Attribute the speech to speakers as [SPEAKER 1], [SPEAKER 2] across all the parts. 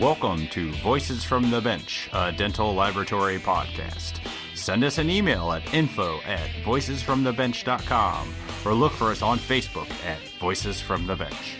[SPEAKER 1] Welcome to Voices from the Bench, a dental laboratory podcast. Send us an email at info@voicesfromthebench.com or look for us on Facebook at Voices from the Bench.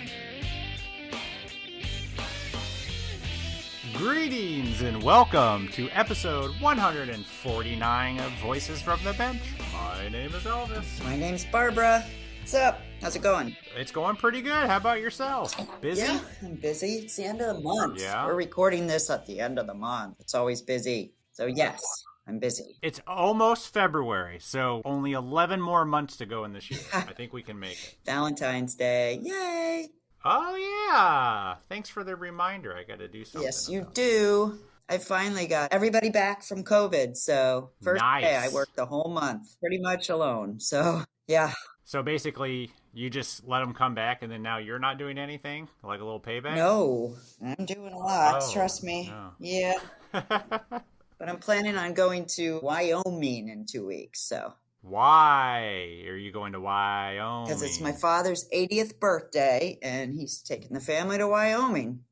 [SPEAKER 1] Greetings and welcome to episode 149 of Voices from the Bench. My name is Elvis.
[SPEAKER 2] My name's Barbara. What's up? How's it going?
[SPEAKER 1] It's going pretty good. How about yourself? Busy?
[SPEAKER 2] Yeah, I'm busy. It's the end of the month.
[SPEAKER 1] Yeah.
[SPEAKER 2] We're recording this at the end of the month. It's always busy. So yes, I'm busy.
[SPEAKER 1] It's almost February, so only 11 more months to go in this year. I think we can make it.
[SPEAKER 2] Valentine's Day. Yay!
[SPEAKER 1] Oh, yeah. Thanks for the reminder. I got to do something.
[SPEAKER 2] Yes, you do. I finally got everybody back from COVID. So first day I worked the whole month pretty much alone. So yeah.
[SPEAKER 1] So basically, you just let them come back, and then now you're not doing anything? Like a little payback?
[SPEAKER 2] No, I'm doing a lot. Trust me.
[SPEAKER 1] No.
[SPEAKER 2] Yeah. But I'm planning on going to Wyoming in 2 weeks, so.
[SPEAKER 1] Why are you going to Wyoming?
[SPEAKER 2] Because it's my father's 80th birthday, and he's taking the family to Wyoming.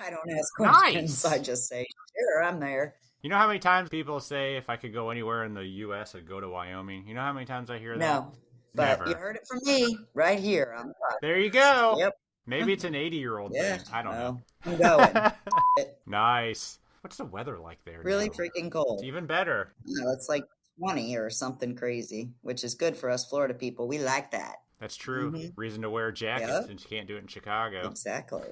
[SPEAKER 2] I don't ask questions.
[SPEAKER 1] Nice.
[SPEAKER 2] I just say, sure, I'm there.
[SPEAKER 1] You know how many times people say if I could go anywhere in the U.S., I'd go to Wyoming? You know how many times I hear that?
[SPEAKER 2] No, but
[SPEAKER 1] Never.
[SPEAKER 2] you heard it from me right here.
[SPEAKER 1] There you go.
[SPEAKER 2] Yep.
[SPEAKER 1] Maybe it's an 80-year-old thing. I don't know.
[SPEAKER 2] I'm going.
[SPEAKER 1] Nice. What's the weather like there?
[SPEAKER 2] Really
[SPEAKER 1] now?
[SPEAKER 2] freaking cold.
[SPEAKER 1] It's even better.
[SPEAKER 2] No, it's like 20 or something crazy, which is good for us Florida people. We like that.
[SPEAKER 1] That's true.
[SPEAKER 2] Mm-hmm.
[SPEAKER 1] Reason to wear a jacket
[SPEAKER 2] Yep.
[SPEAKER 1] since you can't do it in Chicago.
[SPEAKER 2] Exactly.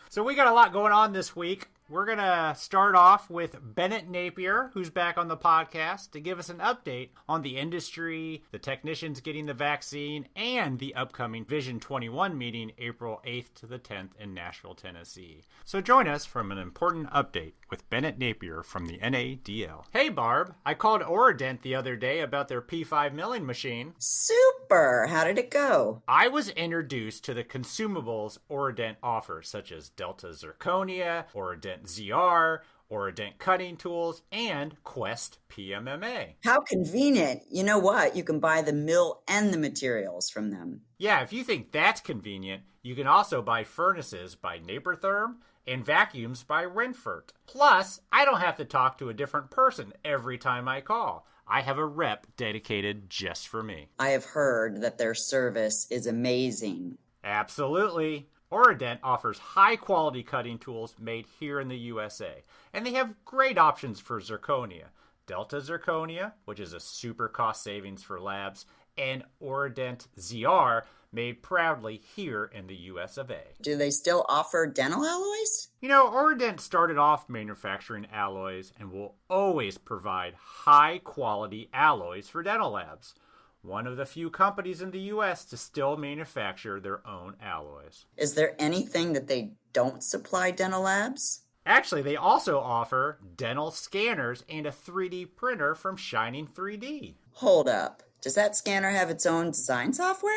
[SPEAKER 1] So we got a lot going on this week. We're going to start off with Bennett Napier, who's back on the podcast, to give us an update on the industry, the technicians getting the vaccine, and the upcoming Vision 21 meeting April 8th to the 10th in Nashville, Tennessee. So join us from an important update with Bennett Napier from the NADL. Hey, Barb. I called Oradent the other day about their P5 milling machine.
[SPEAKER 2] Super. How did it go?
[SPEAKER 1] I was introduced to the consumables Oradent offers, such as Delta Zirconia, Oradent ZR, Oradent cutting tools, and Quest PMMA.
[SPEAKER 2] How convenient. You know what? You can buy the mill and the materials from them.
[SPEAKER 1] Yeah, if you think that's convenient, you can also buy furnaces by Napertherm and vacuums by Renfert. Plus, I don't have to talk to a different person every time I call. I have a rep dedicated just for me.
[SPEAKER 2] I have heard that their service is amazing.
[SPEAKER 1] Absolutely. Oradent offers high-quality cutting tools made here in the USA, and they have great options for zirconia. Delta Zirconia, which is a super cost savings for labs, and Oradent ZR, made proudly here in the US of A.
[SPEAKER 2] Do they still offer dental alloys?
[SPEAKER 1] You know, Oradent started off manufacturing alloys and will always provide high-quality alloys for dental labs. One of the few companies in the U.S. to still manufacture their own alloys.
[SPEAKER 2] Is there anything that they don't supply dental labs?
[SPEAKER 1] Actually, they also offer dental scanners and a 3D printer from Shining 3D.
[SPEAKER 2] Hold up. Does that scanner have its own design software?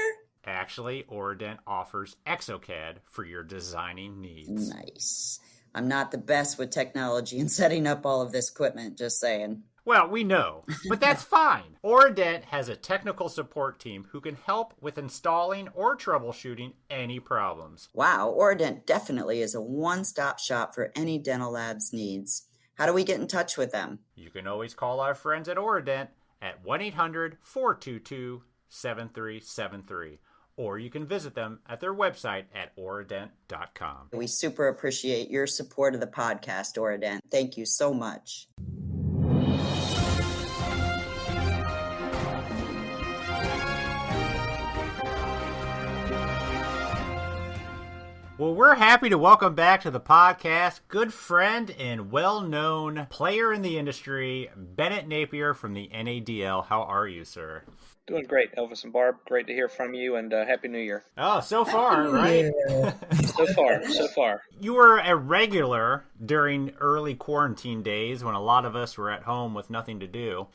[SPEAKER 1] Actually, Oradent offers ExoCAD for your designing needs.
[SPEAKER 2] Nice. I'm not the best with technology and setting up all of this equipment, just saying.
[SPEAKER 1] Well, we know, but that's fine. Oradent has a technical support team who can help with installing or troubleshooting any problems.
[SPEAKER 2] Wow, Oradent definitely is a one-stop shop for any dental lab's needs. How do we get in touch with them?
[SPEAKER 1] You can always call our friends at Oradent at 1-800-422-7373, or you can visit them at their website at oradent.com.
[SPEAKER 2] We super appreciate your support of the podcast, Oradent. Thank you so much.
[SPEAKER 1] Well, we're happy to welcome back to the podcast good friend and well-known player in the industry, Bennett Napier from the NADL. How are you, sir?
[SPEAKER 3] Doing great, Elvis and Barb. Great to hear from you, and Happy New Year.
[SPEAKER 1] Oh, so far, right?
[SPEAKER 3] So far.
[SPEAKER 1] You were a regular during early quarantine days when a lot of us were at home with nothing to do.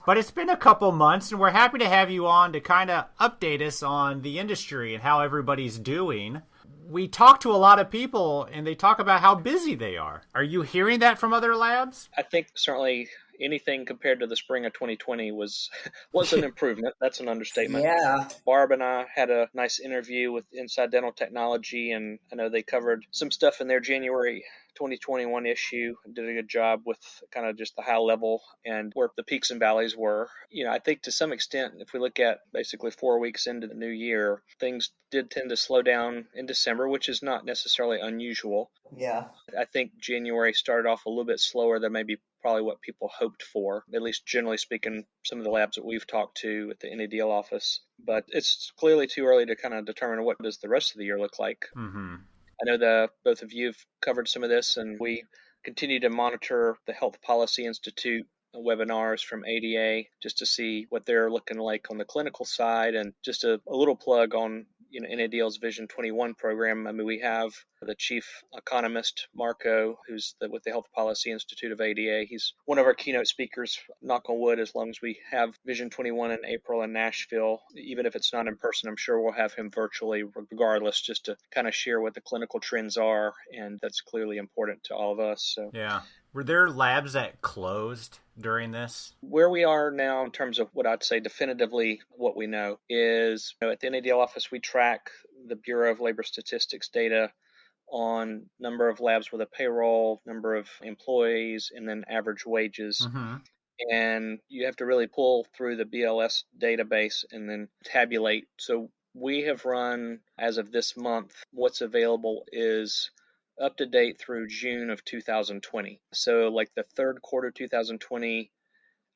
[SPEAKER 1] But it's been a couple months, and we're happy to have you on to kind of update us on the industry and how everybody's doing. We talk to a lot of people, and they talk about how busy they are. Are you hearing that from other labs?
[SPEAKER 3] I think certainly anything compared to the spring of 2020 was an improvement. That's an understatement.
[SPEAKER 2] Yeah.
[SPEAKER 3] Barb and I had a nice interview with Inside Dental Technology, and I know they covered some stuff in their January 2021 issue. Did a good job with kind of just the high level and where the peaks and valleys were. I think to some extent, if we look at basically 4 weeks into the new year, things did tend to slow down in December, which is not necessarily unusual.
[SPEAKER 2] Yeah.
[SPEAKER 3] I think January started off a little bit slower than maybe probably what people hoped for, at least generally speaking, some of the labs that we've talked to at the NADL office. But it's clearly too early to kind of determine what does the rest of the year look like.
[SPEAKER 1] Mm-hmm.
[SPEAKER 3] I know both of you have covered some of this, and we continue to monitor the Health Policy Institute webinars from ADA just to see what they're looking like on the clinical side. And just a little plug on NADL's Vision 21 program. I mean, we have the chief economist, Marco, who's with the Health Policy Institute of ADA. He's one of our keynote speakers, knock on wood, as long as we have Vision 21 in April in Nashville. Even if it's not in person, I'm sure we'll have him virtually regardless, just to kind of share what the clinical trends are. And that's clearly important to all of us. So
[SPEAKER 1] yeah. Were there labs that closed during this?
[SPEAKER 3] Where we are now in terms of what I'd say definitively what we know is at the NADL office, we track the Bureau of Labor Statistics data on number of labs with a payroll, number of employees, and then average wages.
[SPEAKER 1] Mm-hmm.
[SPEAKER 3] And you have to really pull through the BLS database and then tabulate. So we have run, as of this month, what's available is up to date through June of 2020. So like the third quarter 2020,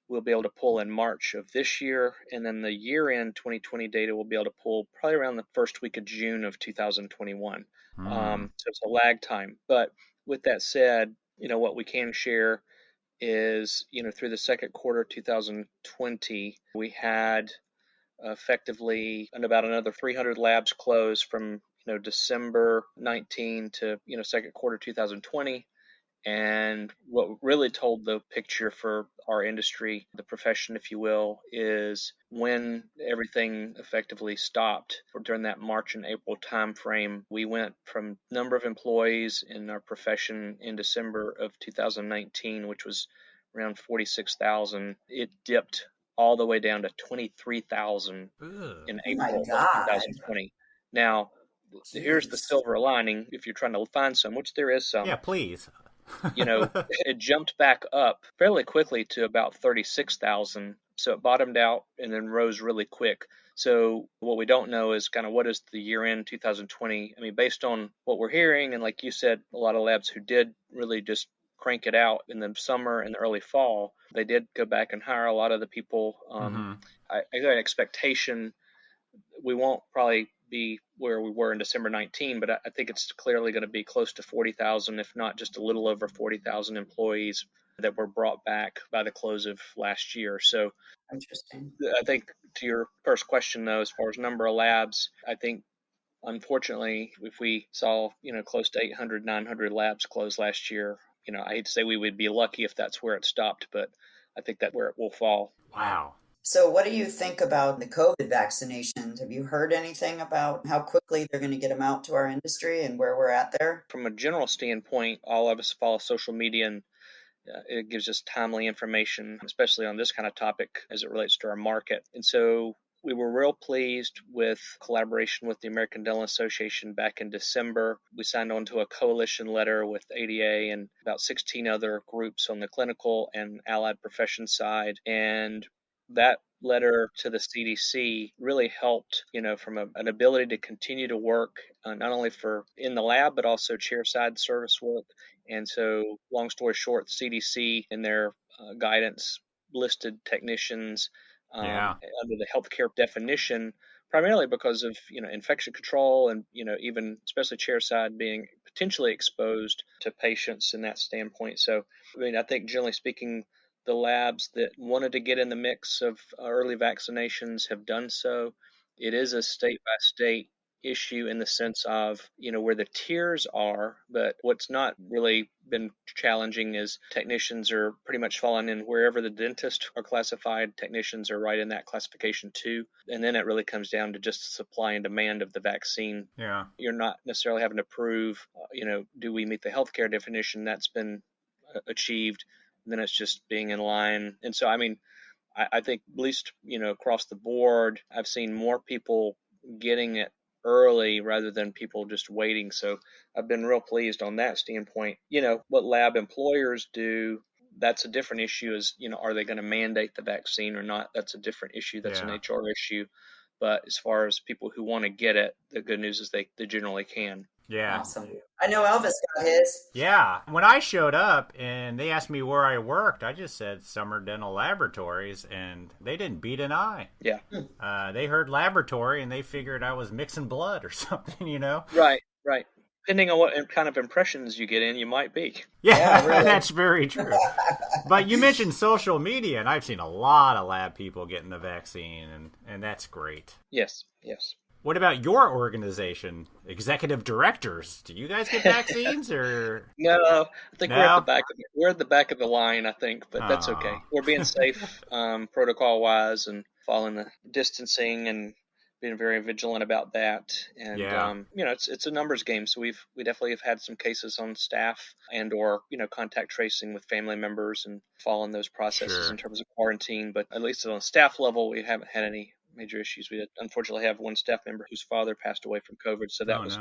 [SPEAKER 3] we'll be able to pull in March of this year, and then the year-end 2020 data we'll be able to pull probably around the first week of June of 2021. So it's a lag time. But with that said, what we can share is, through the second quarter 2020, we had effectively about another 300 labs close from December 19 to second quarter 2020. And what really told the picture for our industry, the profession, if you will, is when everything effectively stopped during that March and April timeframe. We went from number of employees in our profession in December of 2019, which was around 46,000. It dipped all the way down to 23,000 in April of 2020. Now, here's the silver lining if you're trying to find some, which there is some.
[SPEAKER 1] Yeah, please.
[SPEAKER 3] It jumped back up fairly quickly to about 36,000. So it bottomed out and then rose really quick. So what we don't know is kind of what is the year end 2020. I mean, based on what we're hearing, and like you said, a lot of labs who did really just crank it out in the summer and the early fall, they did go back and hire a lot of the people. I got an expectation we won't probably be where we were in December 19, but I think it's clearly going to be close to 40,000, if not just a little over 40,000 employees that were brought back by the close of last year. So
[SPEAKER 2] interesting.
[SPEAKER 3] I think to your first question, though, as far as number of labs, I think unfortunately, if we saw, close to 800, 900 labs close last year, I hate to say we would be lucky if that's where it stopped, but I think that's where it will fall.
[SPEAKER 1] Wow.
[SPEAKER 2] So what do you think about the COVID vaccinations? Have you heard anything about how quickly they're going to get them out to our industry and where we're at there?
[SPEAKER 3] From a general standpoint, all of us follow social media, and it gives us timely information, especially on this kind of topic as it relates to our market. And so we were real pleased with collaboration with the American Dental Association back in December. We signed on to a coalition letter with ADA and about 16 other groups on the clinical and allied profession side. And that letter to the CDC really helped, from an ability to continue to work not only for in the lab, but also chairside service work. And so, long story short, CDC in their guidance listed technicians under the healthcare definition, primarily because of infection control and even especially chairside being potentially exposed to patients in that standpoint. So, I think generally speaking, the labs that wanted to get in the mix of early vaccinations have done so. It is a state by state issue in the sense of where the tiers are, but what's not really been challenging is technicians are pretty much falling in wherever the dentists are classified. Technicians are right in that classification too, and then it really comes down to just supply and demand of the vaccine. You're not necessarily having to prove do we meet the healthcare definition. That's been achieved. Then it's just being in line. And so, I think at least, across the board, I've seen more people getting it early rather than people just waiting. So I've been real pleased on that standpoint. What lab employers do, that's a different issue. Is, are they going to mandate the vaccine or not? That's a different issue. That's an HR issue. But as far as people who want to get it, the good news is they generally can.
[SPEAKER 1] Yeah.
[SPEAKER 2] Awesome. I know Elvis got his.
[SPEAKER 1] Yeah. When I showed up and they asked me where I worked, I just said Summer Dental Laboratories, and they didn't beat an eye.
[SPEAKER 3] Yeah.
[SPEAKER 1] They heard laboratory and they figured I was mixing blood or something,
[SPEAKER 3] Right. Depending on what kind of impressions you get in, you might be.
[SPEAKER 1] Yeah, really. That's very true. But you mentioned social media, and I've seen a lot of lab people getting the vaccine, and that's great.
[SPEAKER 3] Yes.
[SPEAKER 1] What about your organization, executive directors? Do you guys get vaccines or?
[SPEAKER 3] No, I think we're at the back of the line, I think, but that's okay. We're being safe, protocol wise, and following the distancing and being very vigilant about that. And it's a numbers game, so we definitely have had some cases on staff and or contact tracing with family members and following those processes in terms of quarantine. But at least on a staff level, we haven't had any major issues. We unfortunately have one staff member whose father passed away from COVID, so that was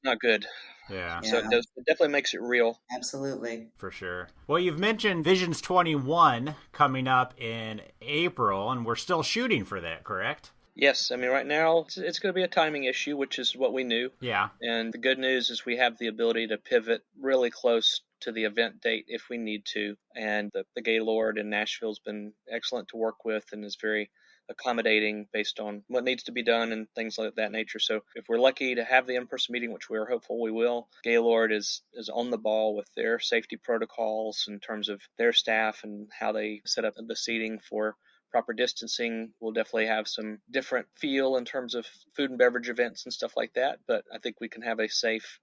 [SPEAKER 3] not good.
[SPEAKER 1] Yeah.
[SPEAKER 3] So it definitely makes it real.
[SPEAKER 2] Absolutely.
[SPEAKER 1] For sure. Well, you've mentioned Visions 21 coming up in April, and we're still shooting for that, correct?
[SPEAKER 3] Yes. I mean, right now it's going to be a timing issue, which is what we knew.
[SPEAKER 1] Yeah.
[SPEAKER 3] And the good news is we have the ability to pivot really close to the event date if we need to. And the Gaylord in Nashville has been excellent to work with and is very accommodating based on what needs to be done and things like that nature. So if we're lucky to have the in-person meeting, which we're hopeful we will, Gaylord is on the ball with their safety protocols in terms of their staff and how they set up the seating for proper distancing. We'll definitely have some different feel in terms of food and beverage events and stuff like that, but I think we can have a safe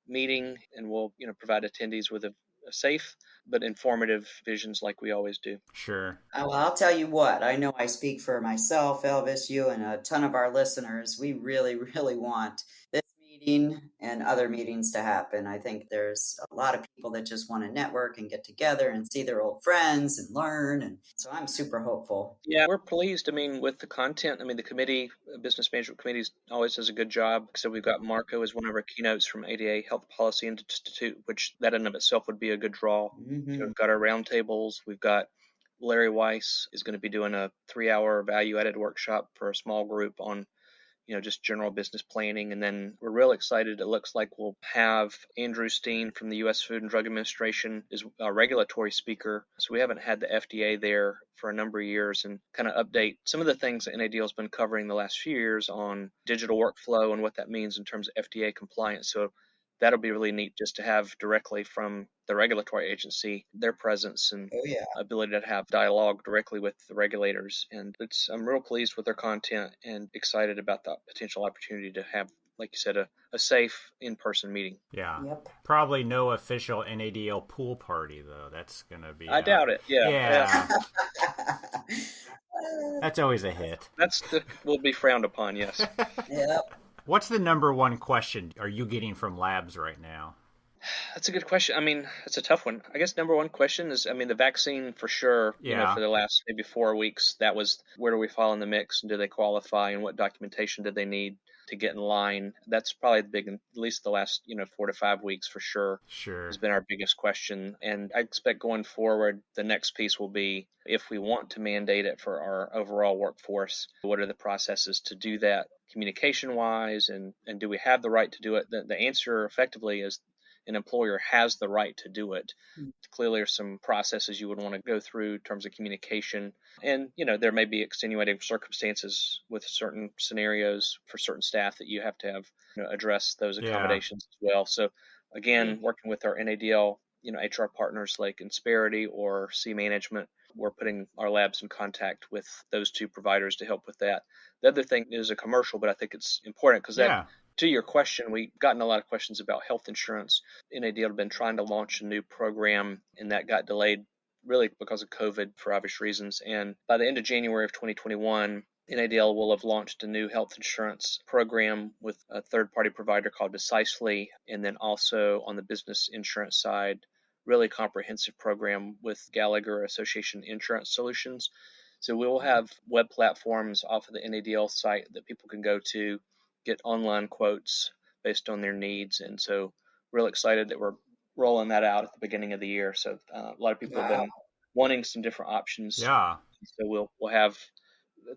[SPEAKER 3] meeting and we'll provide attendees with a safe but informative visions like we always do.
[SPEAKER 1] Sure.
[SPEAKER 2] Well, I'll tell you what, I know I speak for myself, Elvis, you, and a ton of our listeners. We really, really want this meeting and other meetings to happen. I think there's a lot of people that just want to network and get together and see their old friends and learn. And so I'm super hopeful.
[SPEAKER 3] Yeah, we're pleased. I mean, with the content, the committee, business management committee always does a good job. So we've got Marco as one of our keynotes from ADA Health Policy Institute, which that in of itself would be a good draw.
[SPEAKER 2] Mm-hmm.
[SPEAKER 3] We've got our roundtables. We've got Larry Weiss is going to be doing a 3-hour value-added workshop for a small group on just general business planning. And then we're real excited. It looks like we'll have Andrew Steen from the U.S. Food and Drug Administration as a regulatory speaker. So we haven't had the FDA there for a number of years, and kind of update some of the things that NADL has been covering the last few years on digital workflow and what that means in terms of FDA compliance. So that'll be really neat just to have directly from the regulatory agency their presence and ability to have dialogue directly with the regulators. And I'm real pleased with their content and excited about the potential opportunity to have, like you said, a safe in-person meeting.
[SPEAKER 1] Yeah. Yep. Probably no official NADL pool party, though. That's going to be...
[SPEAKER 3] I doubt it. Yeah.
[SPEAKER 1] That's always a hit.
[SPEAKER 3] Will be frowned upon, yes.
[SPEAKER 2] Yep.
[SPEAKER 1] What's the number one question are you getting from labs right now?
[SPEAKER 3] That's a good question. It's a tough one. I guess number one question is, the vaccine for sure, for the last maybe 4 weeks, that was where do we fall in the mix and do they qualify and what documentation did they need to get in line? That's probably the big, at least the last, 4 to 5 weeks for sure.
[SPEAKER 1] Sure.
[SPEAKER 3] Has been our biggest question. And I expect going forward, the next piece will be if we want to mandate it for our overall workforce, what are the processes to do that communication wise? And do we have the right to do it? The answer effectively is an employer has the right to do it. Clearly, there's some processes you would want to go through in terms of communication. And, there may be extenuating circumstances with certain scenarios for certain staff that you have to have address those accommodations as well. So, again, working with our NADL, HR partners like Insperity or C Management, we're putting our labs in contact with those two providers to help with that. The other thing is a commercial, but I think it's important because to your question, we've gotten a lot of questions about health insurance. NADL had been trying to launch a new program, and that got delayed really because of COVID for obvious reasons. And by the end of January of 2021, NADL will have launched a new health insurance program with a third-party provider called Decisely, and then also on the business insurance side, really comprehensive program with Gallagher Association Insurance Solutions. So we will have web platforms off of the NADL site that people can go to, get online quotes based on their needs. And so real excited that we're rolling that out at the beginning of the year. So a lot of people have been wanting some different options.
[SPEAKER 1] Yeah.
[SPEAKER 3] So we'll have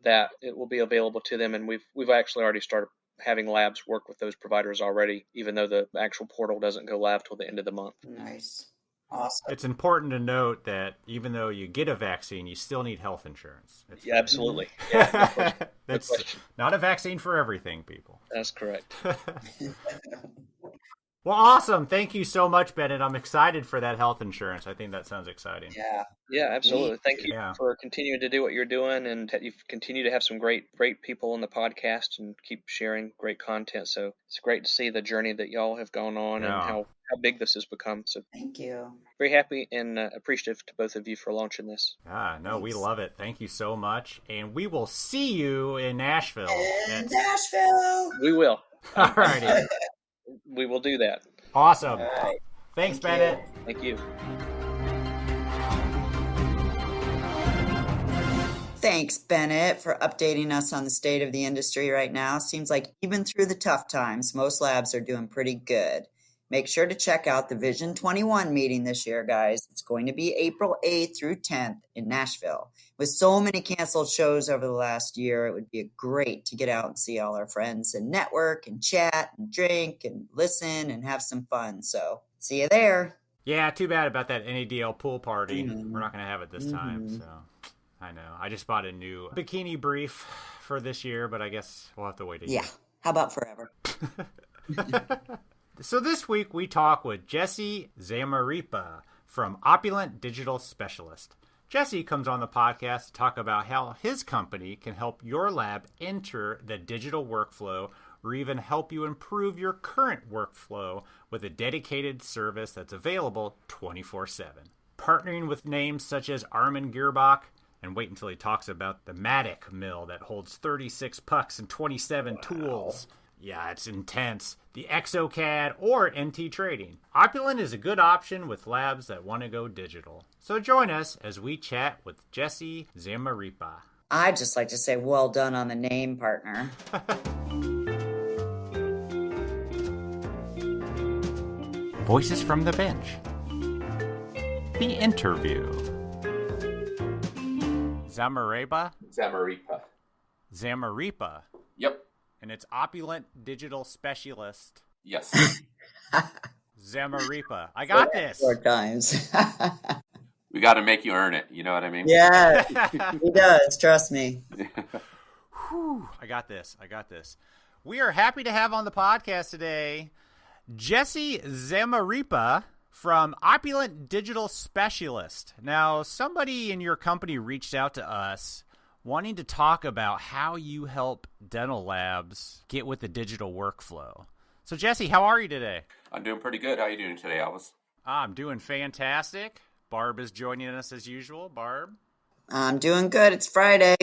[SPEAKER 3] that. It will be available to them. And we've actually already started having labs work with those providers already, even though the actual portal doesn't go live till the end of the month.
[SPEAKER 2] Nice. Awesome.
[SPEAKER 1] It's important to note that even though you get a vaccine, you still need health insurance.
[SPEAKER 3] Yeah, absolutely. Yeah, no question.
[SPEAKER 1] That's
[SPEAKER 3] No question.
[SPEAKER 1] not a vaccine for everything, people.
[SPEAKER 3] That's correct.
[SPEAKER 1] Well, awesome. Thank you so much, Bennett. I'm excited for that health insurance. I think that sounds exciting.
[SPEAKER 2] Yeah.
[SPEAKER 3] Yeah, absolutely. Thank you
[SPEAKER 1] Yeah.
[SPEAKER 3] for continuing to do what you're doing, and you've continued to have some great people on the podcast and keep sharing great content. So it's great to see the journey that y'all have gone on and how big this has become. So
[SPEAKER 2] Thank you.
[SPEAKER 3] very happy and appreciative to both of you for launching this.
[SPEAKER 1] No, we love it. Thank you so much. And we will see you in Nashville.
[SPEAKER 2] Nashville.
[SPEAKER 3] We will.
[SPEAKER 1] All righty.
[SPEAKER 3] We will do that.
[SPEAKER 1] Awesome.
[SPEAKER 2] All right.
[SPEAKER 1] Thanks,
[SPEAKER 2] Thank
[SPEAKER 1] Bennett.
[SPEAKER 2] you.
[SPEAKER 3] Thank you.
[SPEAKER 2] Thanks, Bennett, for updating us on the state of the industry right now. Seems like even through the tough times, most labs are doing pretty good. Make sure to check out the Vision 21 meeting this year, guys. It's going to be April 8th through 10th in Nashville. With so many canceled shows over the last year, it would be great to get out and see all our friends and network and chat and drink and listen and have some fun. So see you there.
[SPEAKER 1] Yeah, too bad about that NADL pool party. We're not going to have it this time, so I know. I just bought a new bikini brief for this year, but I guess we'll have to wait a year.
[SPEAKER 2] Yeah. How about forever?
[SPEAKER 1] So this week we talk with Jesse Zamarripa from Opulent Digital Specialist. Jesse comes on the podcast to talk about how his company can help your lab enter the digital workflow or even help you improve your current workflow with a dedicated service that's available 24/7. Partnering with names such as Armin Gearbach, and wait until he talks about the Matic mill that holds 36 pucks and 27 tools. Yeah, it's intense. The ExoCAD or NT Trading. Opulent is a good option with labs that want to go digital. So join us as we chat with Jesse Zamarripa.
[SPEAKER 2] I'd just like to say well done on the name, partner.
[SPEAKER 1] Voices from the bench. The interview. Zamarripa? Zamarripa.
[SPEAKER 4] Yep.
[SPEAKER 1] And it's Opulent Digital Specialist.
[SPEAKER 4] Yes.
[SPEAKER 1] Zamarripa. I got this.
[SPEAKER 2] 4 times.
[SPEAKER 4] We got to make you earn it. You know what I mean?
[SPEAKER 2] Yeah, he does. Trust me.
[SPEAKER 1] Whew, I got this. We are happy to have on the podcast today Jesse Zamarripa from Opulent Digital Specialist. Now, somebody in your company reached out to us wanting to talk about how you help dental labs get with the digital workflow. So, Jesse, how are you today?
[SPEAKER 4] I'm doing pretty good. How are you doing today, Elvis?
[SPEAKER 1] I'm doing fantastic. Barb is joining us as usual. Barb?
[SPEAKER 2] I'm doing good. It's Friday.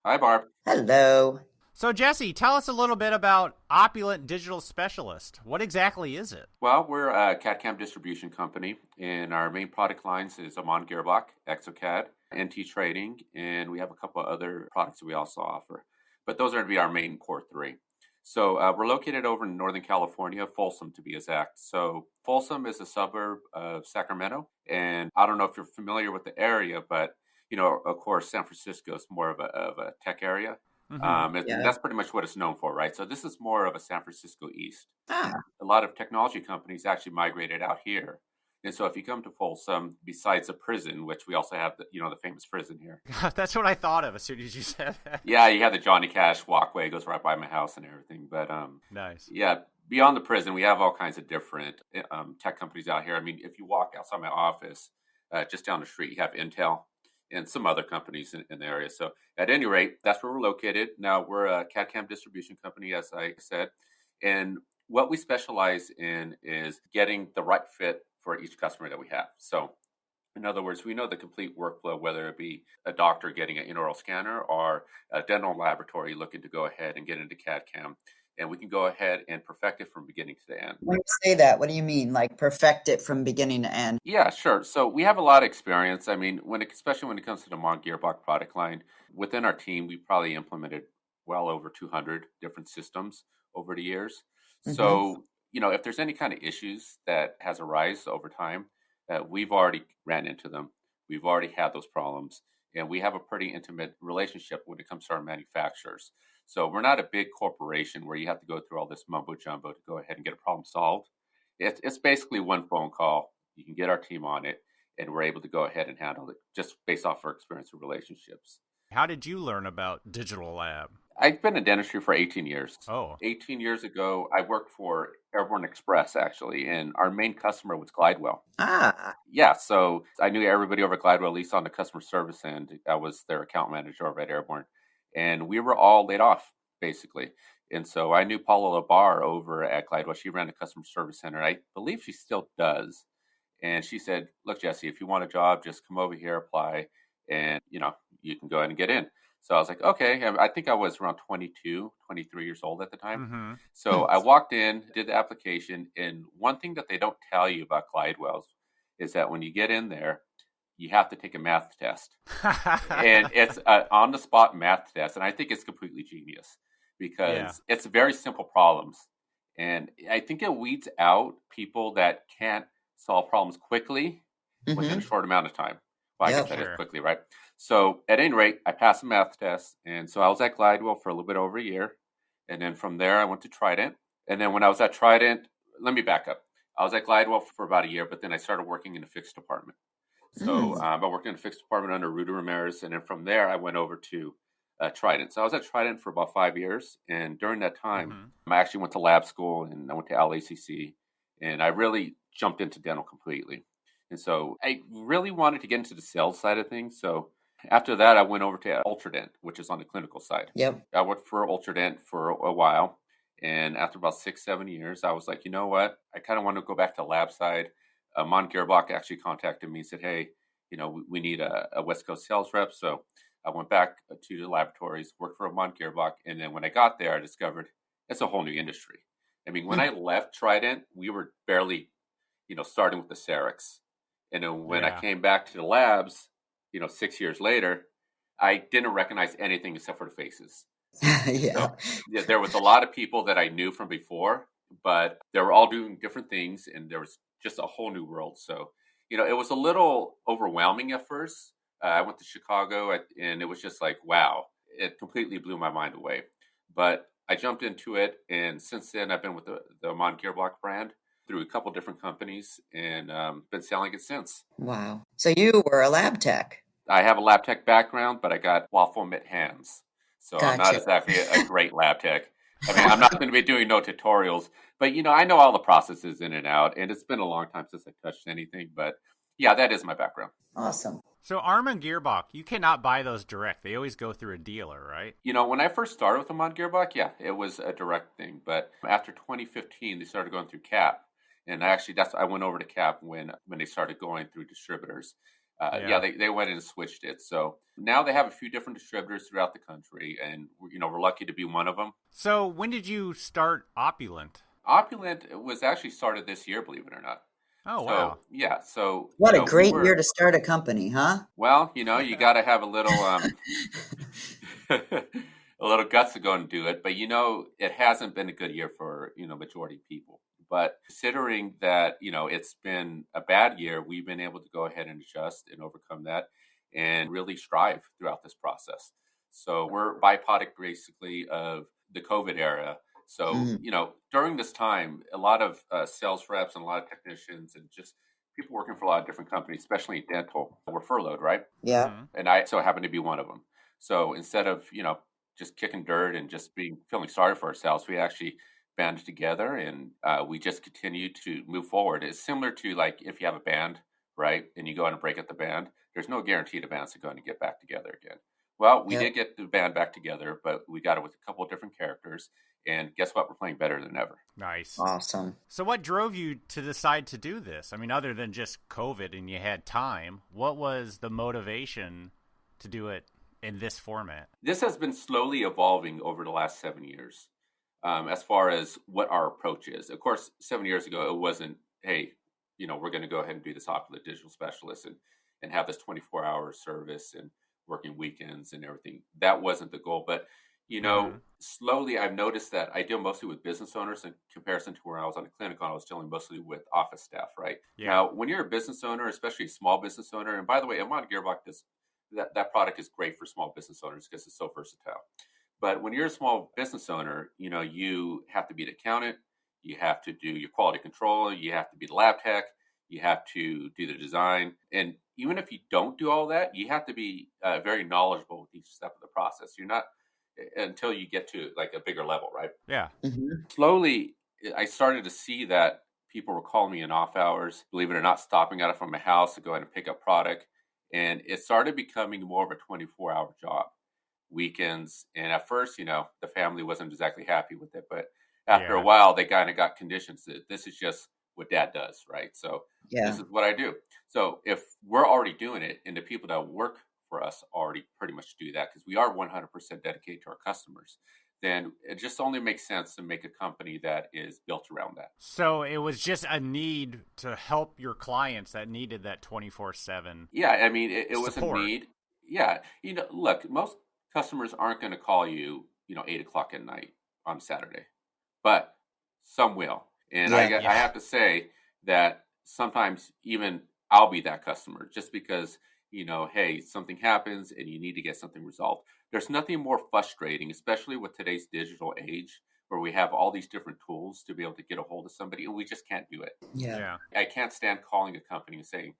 [SPEAKER 4] Hi, Barb.
[SPEAKER 2] Hello.
[SPEAKER 1] So, Jesse, tell us a little bit about Opulent Digital Specialist. What exactly is it?
[SPEAKER 4] Well, we're a CAD/CAM distribution company, and our main product lines is Amon Gearbach, ExoCAD, NT Trading, and we have a couple of other products that we also offer. But those are going to be our main core 3. So we're located over in Northern California, Folsom to be exact. So Folsom is a suburb of Sacramento, and I don't know if you're familiar with the area, but of course, San Francisco is more of a tech area. And that's pretty much what it's known for, right? So this is more of a San Francisco East. A lot of technology companies actually migrated out here. And so if you come to Folsom, besides a prison, which we also have the famous prison here.
[SPEAKER 1] That's what I thought of as soon as you said that.
[SPEAKER 4] Yeah, you have the Johnny Cash walkway, goes right by my house and everything. But
[SPEAKER 1] nice.
[SPEAKER 4] Yeah, beyond the prison, we have all kinds of different tech companies out here. I mean, if you walk outside my office, just down the street, you have Intel and some other companies in the area. So at any rate, that's where we're located. Now, we're a CAD/CAM distribution company, as I said. And what we specialize in is getting the right fit for each customer that we have. So in other words, we know the complete workflow, whether it be a doctor getting an intraoral scanner or a dental laboratory looking to go ahead and get into CAD/CAM. And we can go ahead and perfect it from beginning to the end.
[SPEAKER 2] When you say that, what do you mean? Like perfect it from beginning to end?
[SPEAKER 4] Yeah, sure. So we have a lot of experience. I mean, especially when it comes to the Mon Gearbach product line, within our team, we probably implemented well over 200 different systems over the years.
[SPEAKER 2] Mm-hmm.
[SPEAKER 4] So, if there's any kind of issues that has arisen over time, we've already ran into them. We've already had those problems, and we have a pretty intimate relationship when it comes to our manufacturers. So we're not a big corporation where you have to go through all this mumbo jumbo to go ahead and get a problem solved. It's basically one phone call. You can get our team on it, and we're able to go ahead and handle it just based off our experience with relationships.
[SPEAKER 1] How did you learn about Digital Lab?
[SPEAKER 4] I've been in dentistry for 18 years.
[SPEAKER 1] Oh.
[SPEAKER 4] 18 years ago, I worked for Airborne Express, actually, and our main customer was Glidewell.
[SPEAKER 2] Ah.
[SPEAKER 4] Yeah, so I knew everybody over at Glidewell, at least on the customer service end. I was their account manager over at Airborne, and we were all laid off, basically. And so I knew Paula Labar over at Glidewell. She ran the customer service center. I believe she still does. And she said, look, Jesse, if you want a job, just come over here, apply, and, you can go ahead and get in. So I was like, okay. I think I was around 22, 23 years old at the time.
[SPEAKER 1] Mm-hmm.
[SPEAKER 4] So I walked in, did the application. And one thing that they don't tell you about Glidewells is that when you get in there, you have to take a math test. And it's an on-the-spot math test. And I think it's completely genius because it's very simple problems. And I think it weeds out people that can't solve problems quickly within a short amount of time. Well, I guess that is quickly, right? So at any rate, I passed the math test. And so I was at Glidewell for a little bit over a year. And then from there, I went to Trident. And then when I was at Trident, let me back up. I was at Glidewell for about a year, but then I started working in the fixed department. So I worked in the fixed department under Rudy Ramirez. And then from there, I went over to Trident. So I was at Trident for about 5 years. And during that time, I actually went to lab school and I went to LACC. And I really jumped into dental completely. And so I really wanted to get into the sales side of things. So after that, I went over to Ultradent, which is on the clinical side.
[SPEAKER 2] Yep.
[SPEAKER 4] I worked for Ultradent for a while. And after about 6-7 years, I was like, you know what? I kind of want to go back to the lab side. Mon Gearbach actually contacted me and said, hey, we need a West Coast sales rep. So I went back to the laboratories, worked for Mon Gearbach. And then when I got there, I discovered it's a whole new industry. I mean, when I left Trident, we were barely, starting with the Cerix. And then when I came back to the labs, 6 years later, I didn't recognize anything except for the faces. So, there was a lot of people that I knew from before, but they were all doing different things, and there was just a whole new world. So, it was a little overwhelming at first. I went to Chicago, and it was just like, wow, it completely blew my mind away. But I jumped into it, and since then, I've been with the Mon Gearbach brand through a couple different companies, and been selling it since.
[SPEAKER 2] Wow. So you were a lab tech.
[SPEAKER 4] I have a lab tech background, but I got waffle mitt hands. So I'm not exactly a great lab tech. I mean, I'm not going to be doing no tutorials, but I know all the processes in and out, and it's been a long time since I touched anything, but yeah, that is my background.
[SPEAKER 2] Awesome.
[SPEAKER 1] So Armin Gearbach, you cannot buy those direct. They always go through a dealer, right?
[SPEAKER 4] When I first started with them on Gearbach, yeah, it was a direct thing, but after 2015, they started going through CAP, and I went over to CAP when they started going through distributors. They went in and switched it. So now they have a few different distributors throughout the country, and we're lucky to be one of them.
[SPEAKER 1] So when did you start Opulent?
[SPEAKER 4] Opulent was actually started this year, believe it or not.
[SPEAKER 1] Oh, wow.
[SPEAKER 4] Yeah. So
[SPEAKER 2] what a great year to start a company, huh?
[SPEAKER 4] Well, you got to have a little a little guts to go and do it. But it hasn't been a good year for majority of people. But considering that, it's been a bad year, we've been able to go ahead and adjust and overcome that and really strive throughout this process. So we're byproduct basically of the COVID era. So, during this time, a lot of sales reps and a lot of technicians and just people working for a lot of different companies, especially in dental, were furloughed, right?
[SPEAKER 2] Yeah.
[SPEAKER 1] Mm-hmm.
[SPEAKER 4] And I so happened to be one of them. So instead of, just kicking dirt and just feeling sorry for ourselves, we actually banded together and we just continued to move forward. It's similar to like if you have a band, right, and you go on a break at the band, there's no guarantee the bands are going to get back together again. Well, we did get the band back together, but we got it with a couple of different characters. And guess what? We're playing better than ever.
[SPEAKER 1] Nice.
[SPEAKER 2] Awesome.
[SPEAKER 1] So what drove you to decide to do this? I mean, other than just COVID and you had time, what was the motivation to do it in this format?
[SPEAKER 4] This has been slowly evolving over the last 7 years as far as what our approach is. Of course, 7 years ago, it wasn't, hey, we're going to go ahead and do this Opulent digital specialist and have this 24-hour service and working weekends and everything. That wasn't the goal. But, Slowly I've noticed that I deal mostly with business owners in comparison to where I was on a clinical. I was dealing mostly with office staff, right?
[SPEAKER 1] Yeah.
[SPEAKER 4] Now, when you're a business owner, especially a small business owner, and by the way, Amon Gearbox does that product is great for small business owners because it's so versatile. But when you're a small business owner, you have to be an accountant, you have to do your quality control, you have to be the lab tech, you have to do the design. And even if you don't do all that, you have to be very knowledgeable with each step of the process. You're not until you get to like a bigger level, right?
[SPEAKER 1] Yeah.
[SPEAKER 2] Mm-hmm.
[SPEAKER 4] Slowly, I started to see that people were calling me in off hours, believe it or not, stopping out from my house to go ahead and pick up product. And it started becoming more of a 24-hour job, weekends. And at first, the family wasn't exactly happy with it. But after a while, they kind of got conditions that this is just what dad does, right? So this is what I do. So if we're already doing it and the people that work for us already pretty much do that because we are 100% dedicated to our customers, then it just only makes sense to make a company that is built around that.
[SPEAKER 1] So it was just a need to help your clients that needed that 24/7.
[SPEAKER 4] Yeah, I mean, it was a
[SPEAKER 1] support.
[SPEAKER 4] need. Yeah, look, most customers aren't going to call you, 8 o'clock at night on Saturday, but some will. And I have to say that sometimes even I'll be that customer just because, hey, something happens and you need to get something resolved. There's nothing more frustrating, especially with today's digital age, where we have all these different tools to be able to get a hold of somebody and we just can't do it.
[SPEAKER 2] Yeah.
[SPEAKER 4] I can't stand calling a company and saying,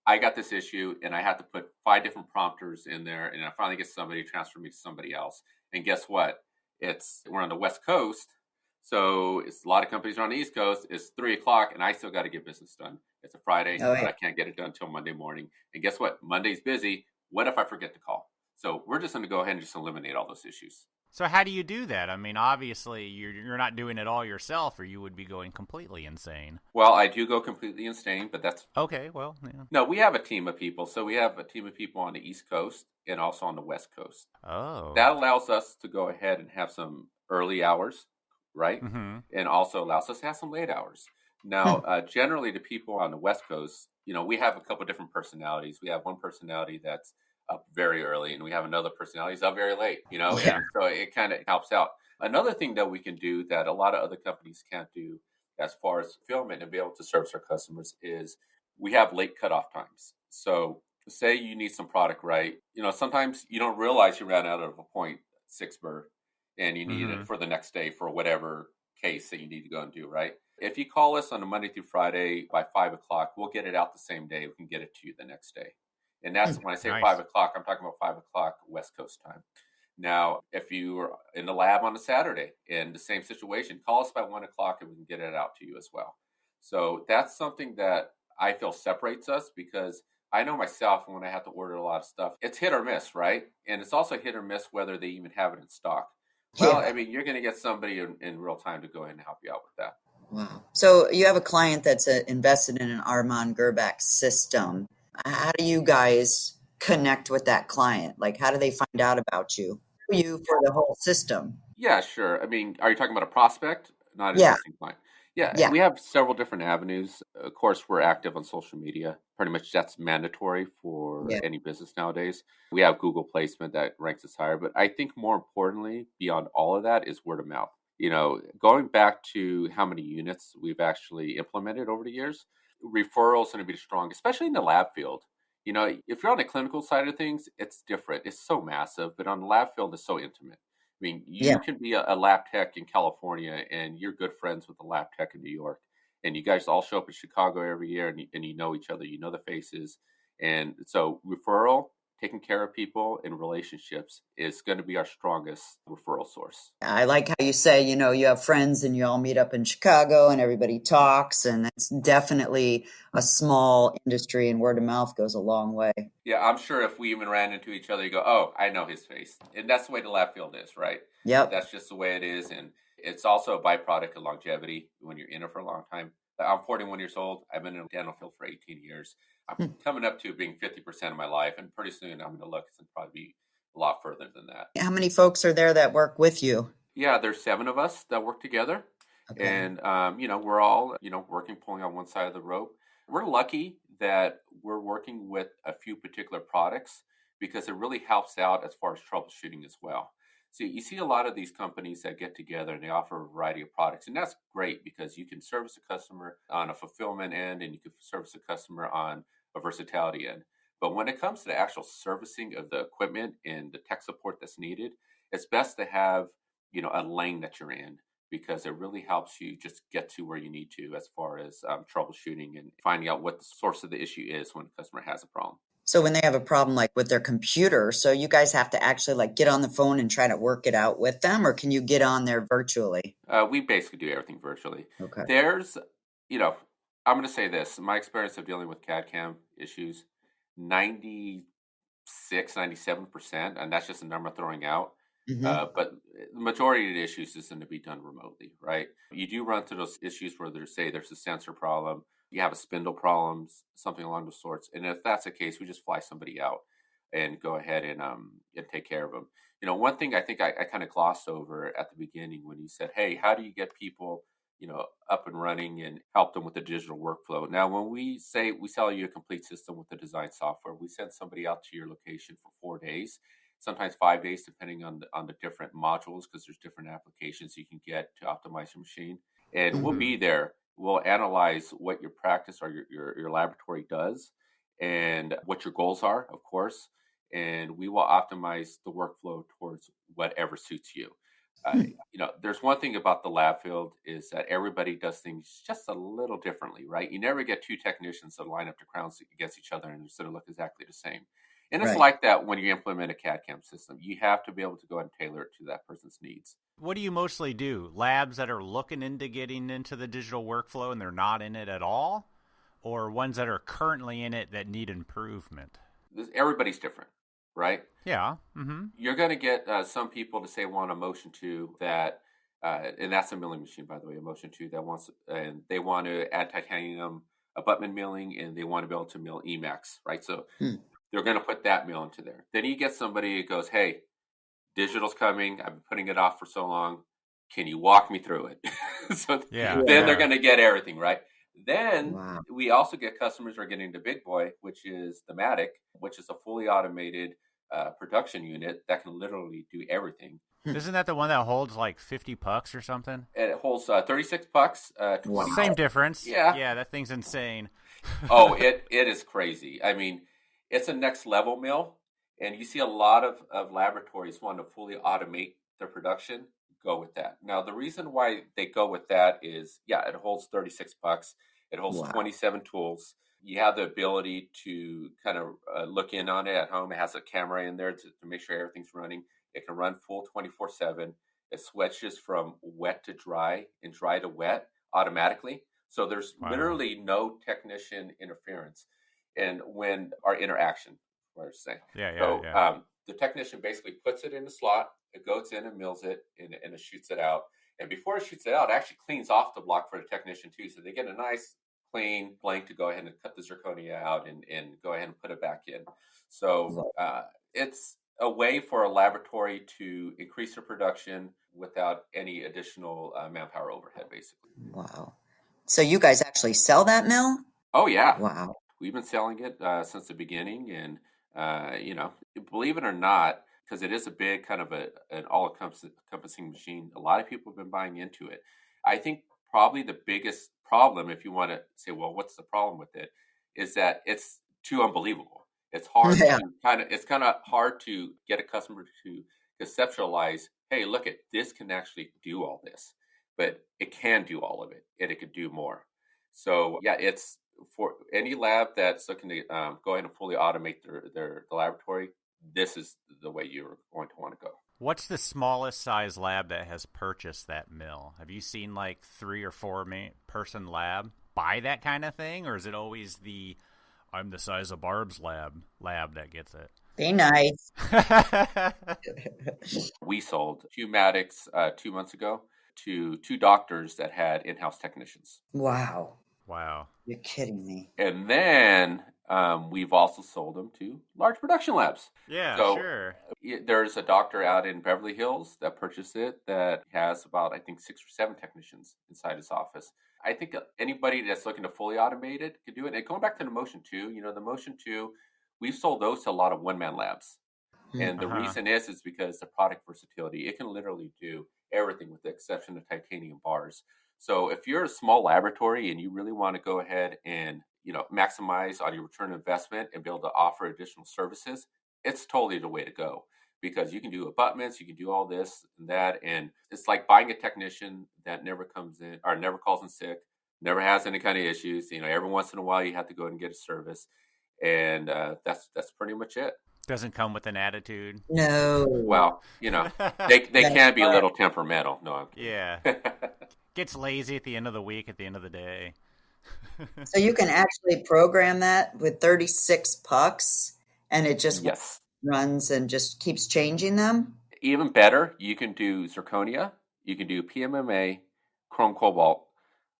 [SPEAKER 4] I got this issue and I have to put 5 different prompters in there and I finally get somebody to transfer me to somebody else. And guess what? We're on the West Coast. So it's a lot of companies are on the East Coast. It's 3 o'clock and I still got to get business done. It's a Friday, but I can't get it done until Monday morning. And guess what? Monday's busy. What if I forget to call? So we're just going to go ahead and just eliminate all those issues.
[SPEAKER 1] So how do you do that? I mean, obviously, you're not doing it all yourself, or you would be going completely insane.
[SPEAKER 4] Well, I do go completely insane, but that's...
[SPEAKER 1] Okay, well, yeah.
[SPEAKER 4] No, we have a team of people. So we have a team of people on the East Coast and also on the West Coast.
[SPEAKER 1] Oh.
[SPEAKER 4] That allows us to go ahead and have some early hours, right?
[SPEAKER 1] Mm-hmm.
[SPEAKER 4] And also allows us to have some late hours. Now, generally, the people on the West Coast, we have a couple different personalities. We have one personality that's up very early, and we have another personality who's up very late, and so it kind of helps out. Another thing that we can do that a lot of other companies can't do as far as fulfillment and be able to service our customers is we have late cutoff times. So say you need some product, right? Sometimes you don't realize you ran out of a 0.6 bird and you need it for the next day for whatever case that you need to go and do, right? If you call us on a Monday through Friday by 5 o'clock, we'll get it out the same day. We can get it to you the next day. And that's when I say
[SPEAKER 1] Nice.
[SPEAKER 4] 5 o'clock, I'm talking about 5 o'clock West Coast time. Now, if you were in the lab on a Saturday in the same situation, call us by 1 o'clock and we can get it out to you as well. So that's something that I feel separates us because I know myself when I have to order a lot of stuff, it's hit or miss, right? And it's also hit or miss whether they even have it in stock. Well, I mean, you're going to get somebody in real time to go ahead and help you out with that.
[SPEAKER 2] Wow. So you have a client that's invested in an Armand Gearbox system. How do you guys connect with that client? Like, how do they find out about you? Who are you for the whole system?
[SPEAKER 4] Yeah, sure. I mean, are you talking about a prospect, not an existing client? Yeah, we have several different avenues. Of course, we're active on social media. Pretty much that's mandatory for any business nowadays. We have Google placement that ranks us higher. But I think more importantly, beyond all of that, is word of mouth. Going back to how many units we've actually implemented over the years, referrals are going to be strong, especially in the lab field. If you're on the clinical side of things, it's different. It's so massive, but on the lab field, it's so intimate. I mean, you can be a lab tech in California and you're good friends with the lab tech in New York. And you guys all show up in Chicago every year and you know each other, you know the faces. And so referral, taking care of people and relationships is going to be our strongest referral source.
[SPEAKER 2] I like how you say, you have friends and you all meet up in Chicago and everybody talks, and it's definitely a small industry and word of mouth goes a long way.
[SPEAKER 4] Yeah, I'm sure if we even ran into each other, you go, oh, I know his face. And that's the way the lab field is, right?
[SPEAKER 2] Yep.
[SPEAKER 4] That's just the way it is. And it's also a byproduct of longevity when you're in it for a long time. I'm 41 years old. I've been in the dental field for 18 years. I'm coming up to being 50% of my life. And pretty soon I'm going to look and probably be a lot further than that.
[SPEAKER 2] How many folks are there that work with you?
[SPEAKER 4] Yeah, there's 7 of us that work together. Okay. And, we're all, working, pulling on one side of the rope. We're lucky that we're working with a few particular products because it really helps out as far as troubleshooting as well. So you see a lot of these companies that get together and they offer a variety of products. And that's great because you can service a customer on a fulfillment end and you can service a customer on a versatility end. But when it comes to the actual servicing of the equipment and the tech support that's needed, it's best to have, a lane that you're in because it really helps you just get to where you need to as far as troubleshooting and finding out what the source of the issue is when a customer has a problem.
[SPEAKER 2] So when they have a problem like with their computer, so you guys have to actually like get on the phone and try to work it out with them, or can you get on there virtually?
[SPEAKER 4] We basically do everything virtually.
[SPEAKER 2] Okay.
[SPEAKER 4] There's, I'm going to say this. My experience of dealing with CAD CAM issues, 96, 97%, and that's just a number throwing out. But the majority of the issues is going to be done remotely, right? You do run through those issues where there's a sensor problem, you have a spindle problem, something along those sorts. And if that's the case, we just fly somebody out and go ahead and take care of them. One thing I think I kind of glossed over at the beginning when you said, hey, how do you get people, up and running and help them with the digital workflow? Now, when we say we sell you a complete system with the design software, we send somebody out to your location for 4 days, sometimes 5 days, depending on the different modules, because there's different applications you can get to optimize your machine. And we'll be there. We'll analyze what your practice or your laboratory does and what your goals are, of course. And we will optimize the workflow towards whatever suits you. There's one thing about the lab field is that everybody does things just a little differently, right? You never get two technicians that line up to crowns against each other and sort of look exactly the same. And it's like that when you implement a CAD CAM system. You have to be able to go and tailor it to that person's needs.
[SPEAKER 1] What do you mostly do? Labs that are looking into getting into the digital workflow and they're not in it at all? Or ones that are currently in it that need improvement?
[SPEAKER 4] Everybody's different, right?
[SPEAKER 1] Yeah. Mm-hmm.
[SPEAKER 4] You're going to get some people to say want a Motion 2 that, and that's a milling machine, by the way, a Motion 2 that wants, and they want to add titanium abutment milling and they want to be able to mill Emax, right? So they're going to put that mill into there. Then you get somebody who goes, hey, digital's coming. I've been putting it off for so long. Can you walk me through it? Then they're going to get everything, right? Then we also get customers who are getting the big boy, which is the Matic, which is a fully automated production unit that can literally do everything.
[SPEAKER 1] Isn't that the one that holds like 50 pucks or something?
[SPEAKER 4] And it holds 36 pucks. 20
[SPEAKER 1] Same difference. Yeah, that thing's insane.
[SPEAKER 4] Oh, it is crazy. I mean, it's a next level mill. And you see a lot of laboratories want to fully automate their production, go with that. Now, the reason why they go with that is, it holds 36 pucks. It holds 27 tools. You have the ability to kind of look in on it at home. It has a camera in there to make sure everything's running. It can run full 24/7. It switches from wet to dry and dry to wet automatically. So there's literally no technician interference. And when our interaction, what I was saying. The technician basically puts it in the slot, it goes in and mills it, and it shoots it out. And before it shoots it out, it actually cleans off the block for the technician too. So they get a nice clean blank to go ahead and cut the zirconia out and go ahead and put it back in. So it's a way for a laboratory to increase their production without any additional manpower overhead, basically.
[SPEAKER 2] Wow. So you guys actually sell that mill?
[SPEAKER 4] Oh, yeah.
[SPEAKER 2] Wow.
[SPEAKER 4] We've been selling it since the beginning. And, believe it or not, because it is a big kind of an all-encompassing machine, a lot of people have been buying into it. I think probably the biggest problem, if you want to say, well, what's the problem with it, is that it's too unbelievable. It's hard it's kind of hard to get a customer to conceptualize, hey, look this can actually do all this, but it can do all of it and it could do more. So it's for any lab that's looking to go ahead and fully automate the laboratory. This is the way you're going to want to go.
[SPEAKER 1] What's the smallest size lab that has purchased that mill? Have you seen like 3 or 4 person lab buy that kind of thing? Or is it always the I'm the size of Barb's lab that gets it?
[SPEAKER 2] Be nice.
[SPEAKER 4] We sold 2 Matics 2 months ago to 2 doctors that had in-house technicians.
[SPEAKER 2] Wow.
[SPEAKER 1] You're
[SPEAKER 2] kidding me.
[SPEAKER 4] And then we've also sold them to large production labs.
[SPEAKER 1] Yeah, so, sure.
[SPEAKER 4] There's a doctor out in Beverly Hills that purchased it that has about, I think, 6 or 7 technicians inside his office. I think anybody that's looking to fully automate it could do it. And going back to the Motion 2, the Motion 2, we've sold those to a lot of one-man labs. And the
[SPEAKER 1] Uh-huh.
[SPEAKER 4] reason is because the product versatility. It can literally do everything with the exception of titanium bars. So if you're a small laboratory and you really want to go ahead and maximize on your return on investment and be able to offer additional services, it's totally the way to go because you can do abutments, you can do all this and that, and it's like buying a technician that never comes in or never calls in sick, never has any kind of issues. Every once in a while you have to go and get a service, and that's pretty much it.
[SPEAKER 1] Doesn't come with an attitude.
[SPEAKER 2] No,
[SPEAKER 4] Well, they
[SPEAKER 2] that's
[SPEAKER 4] can be a
[SPEAKER 2] right.
[SPEAKER 4] little temperamental. No, I'm
[SPEAKER 1] Yeah.
[SPEAKER 4] kidding.
[SPEAKER 1] Gets lazy at the end of the week, at the end of the day.
[SPEAKER 2] So you can actually program that with 36 pucks and it just
[SPEAKER 4] Yes.
[SPEAKER 2] runs and just keeps changing them?
[SPEAKER 4] Even better, you can do zirconia, you can do PMMA, chrome cobalt,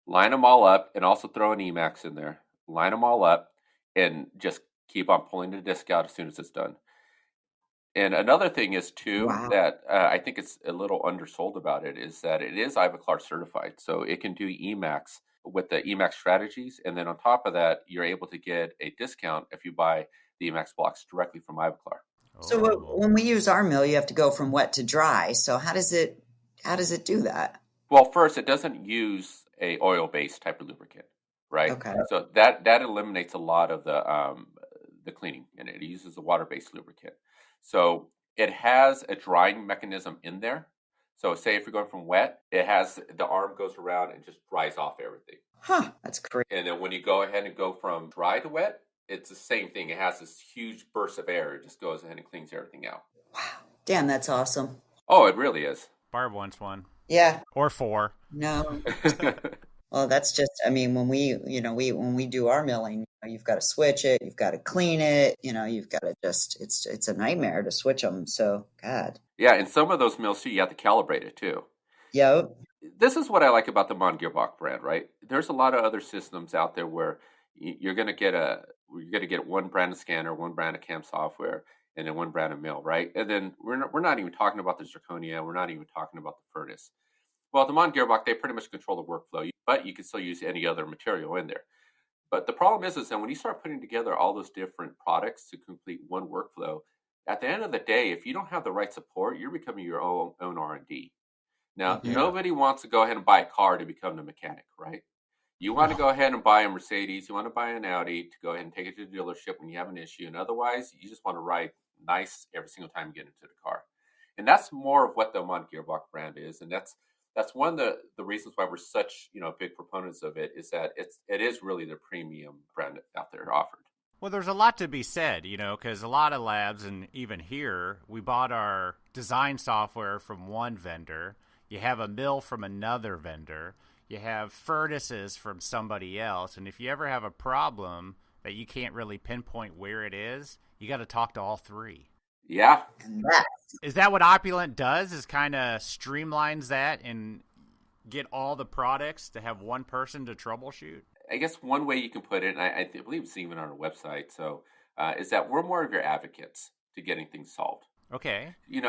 [SPEAKER 4] line them all up, and also throw an Emax in there. Line them all up, and just keep on pulling the disc out as soon as it's done. And another thing is too
[SPEAKER 2] Wow.
[SPEAKER 4] that I think it's a little undersold about it is that it is Ivoclar certified, so it can do Emax with the Emax strategies, and then on top of that, you're able to get a discount if you buy the Emax blocks directly from Ivoclar.
[SPEAKER 2] So
[SPEAKER 1] Oh.
[SPEAKER 2] when we use our mill, you have to go from wet to dry. So how does it do that?
[SPEAKER 4] Well, first, it doesn't use a oil-based type of lubricant, right?
[SPEAKER 2] Okay.
[SPEAKER 4] So that eliminates a lot of the cleaning, and it uses a water-based lubricant. So it has a drying mechanism in there. So say if you're going from wet, it has the arm goes around and just dries off everything.
[SPEAKER 2] Huh, that's crazy.
[SPEAKER 4] And then when you go ahead and go from dry to wet, it's the same thing. It has this huge burst of air. It just goes ahead and cleans everything out.
[SPEAKER 2] Wow. Damn, that's awesome.
[SPEAKER 4] Oh, it really is.
[SPEAKER 1] Barb wants one.
[SPEAKER 2] Yeah.
[SPEAKER 1] Or four.
[SPEAKER 2] No. Well, that's just, I mean, when we do our milling, you've got to switch it, you've got to clean it, you've got to it's a nightmare to switch them. So, God.
[SPEAKER 4] Yeah, and some of those mills too, you have to calibrate it too.
[SPEAKER 2] Yep.
[SPEAKER 4] This is what I like about the Gearbox brand, right? There's a lot of other systems out there where you're going to get one brand of scanner, one brand of CAM software, and then one brand of mill, right? And then we're not even talking about the zirconia. We're not even talking about the furnace. Well, the Gearbox, they pretty much control the workflow, but you can still use any other material in there. But the problem is that when you start putting together all those different products to complete one workflow, at the end of the day, if you don't have the right support, you're becoming your own R&D. Now,
[SPEAKER 2] Mhm.
[SPEAKER 1] Yeah.
[SPEAKER 4] nobody wants to go ahead and buy a car to become the mechanic, right? You want to
[SPEAKER 1] No.
[SPEAKER 4] go ahead and buy a Mercedes, you want to buy an Audi to go ahead and take it to the dealership when you have an issue. And otherwise, you just want to ride nice every single time you get into the car. And that's more of what the Gearbox brand is. And that's one of the reasons why we're such big proponents of it is that it is really the premium brand out there offered.
[SPEAKER 1] Well, there's a lot to be said, because a lot of labs, and even here, we bought our design software from one vendor. You have a mill from another vendor. You have furnaces from somebody else. And if you ever have a problem that you can't really pinpoint where it is, you got to talk to all three.
[SPEAKER 4] Yeah.
[SPEAKER 2] And that.
[SPEAKER 1] Is that what Opulent does? Is kind of streamlines that and get all the products to have one person to troubleshoot?
[SPEAKER 4] I guess one way you can put it, and I believe it's even on our website, so is that we're more of your advocates to getting things solved.
[SPEAKER 1] Okay.
[SPEAKER 4] You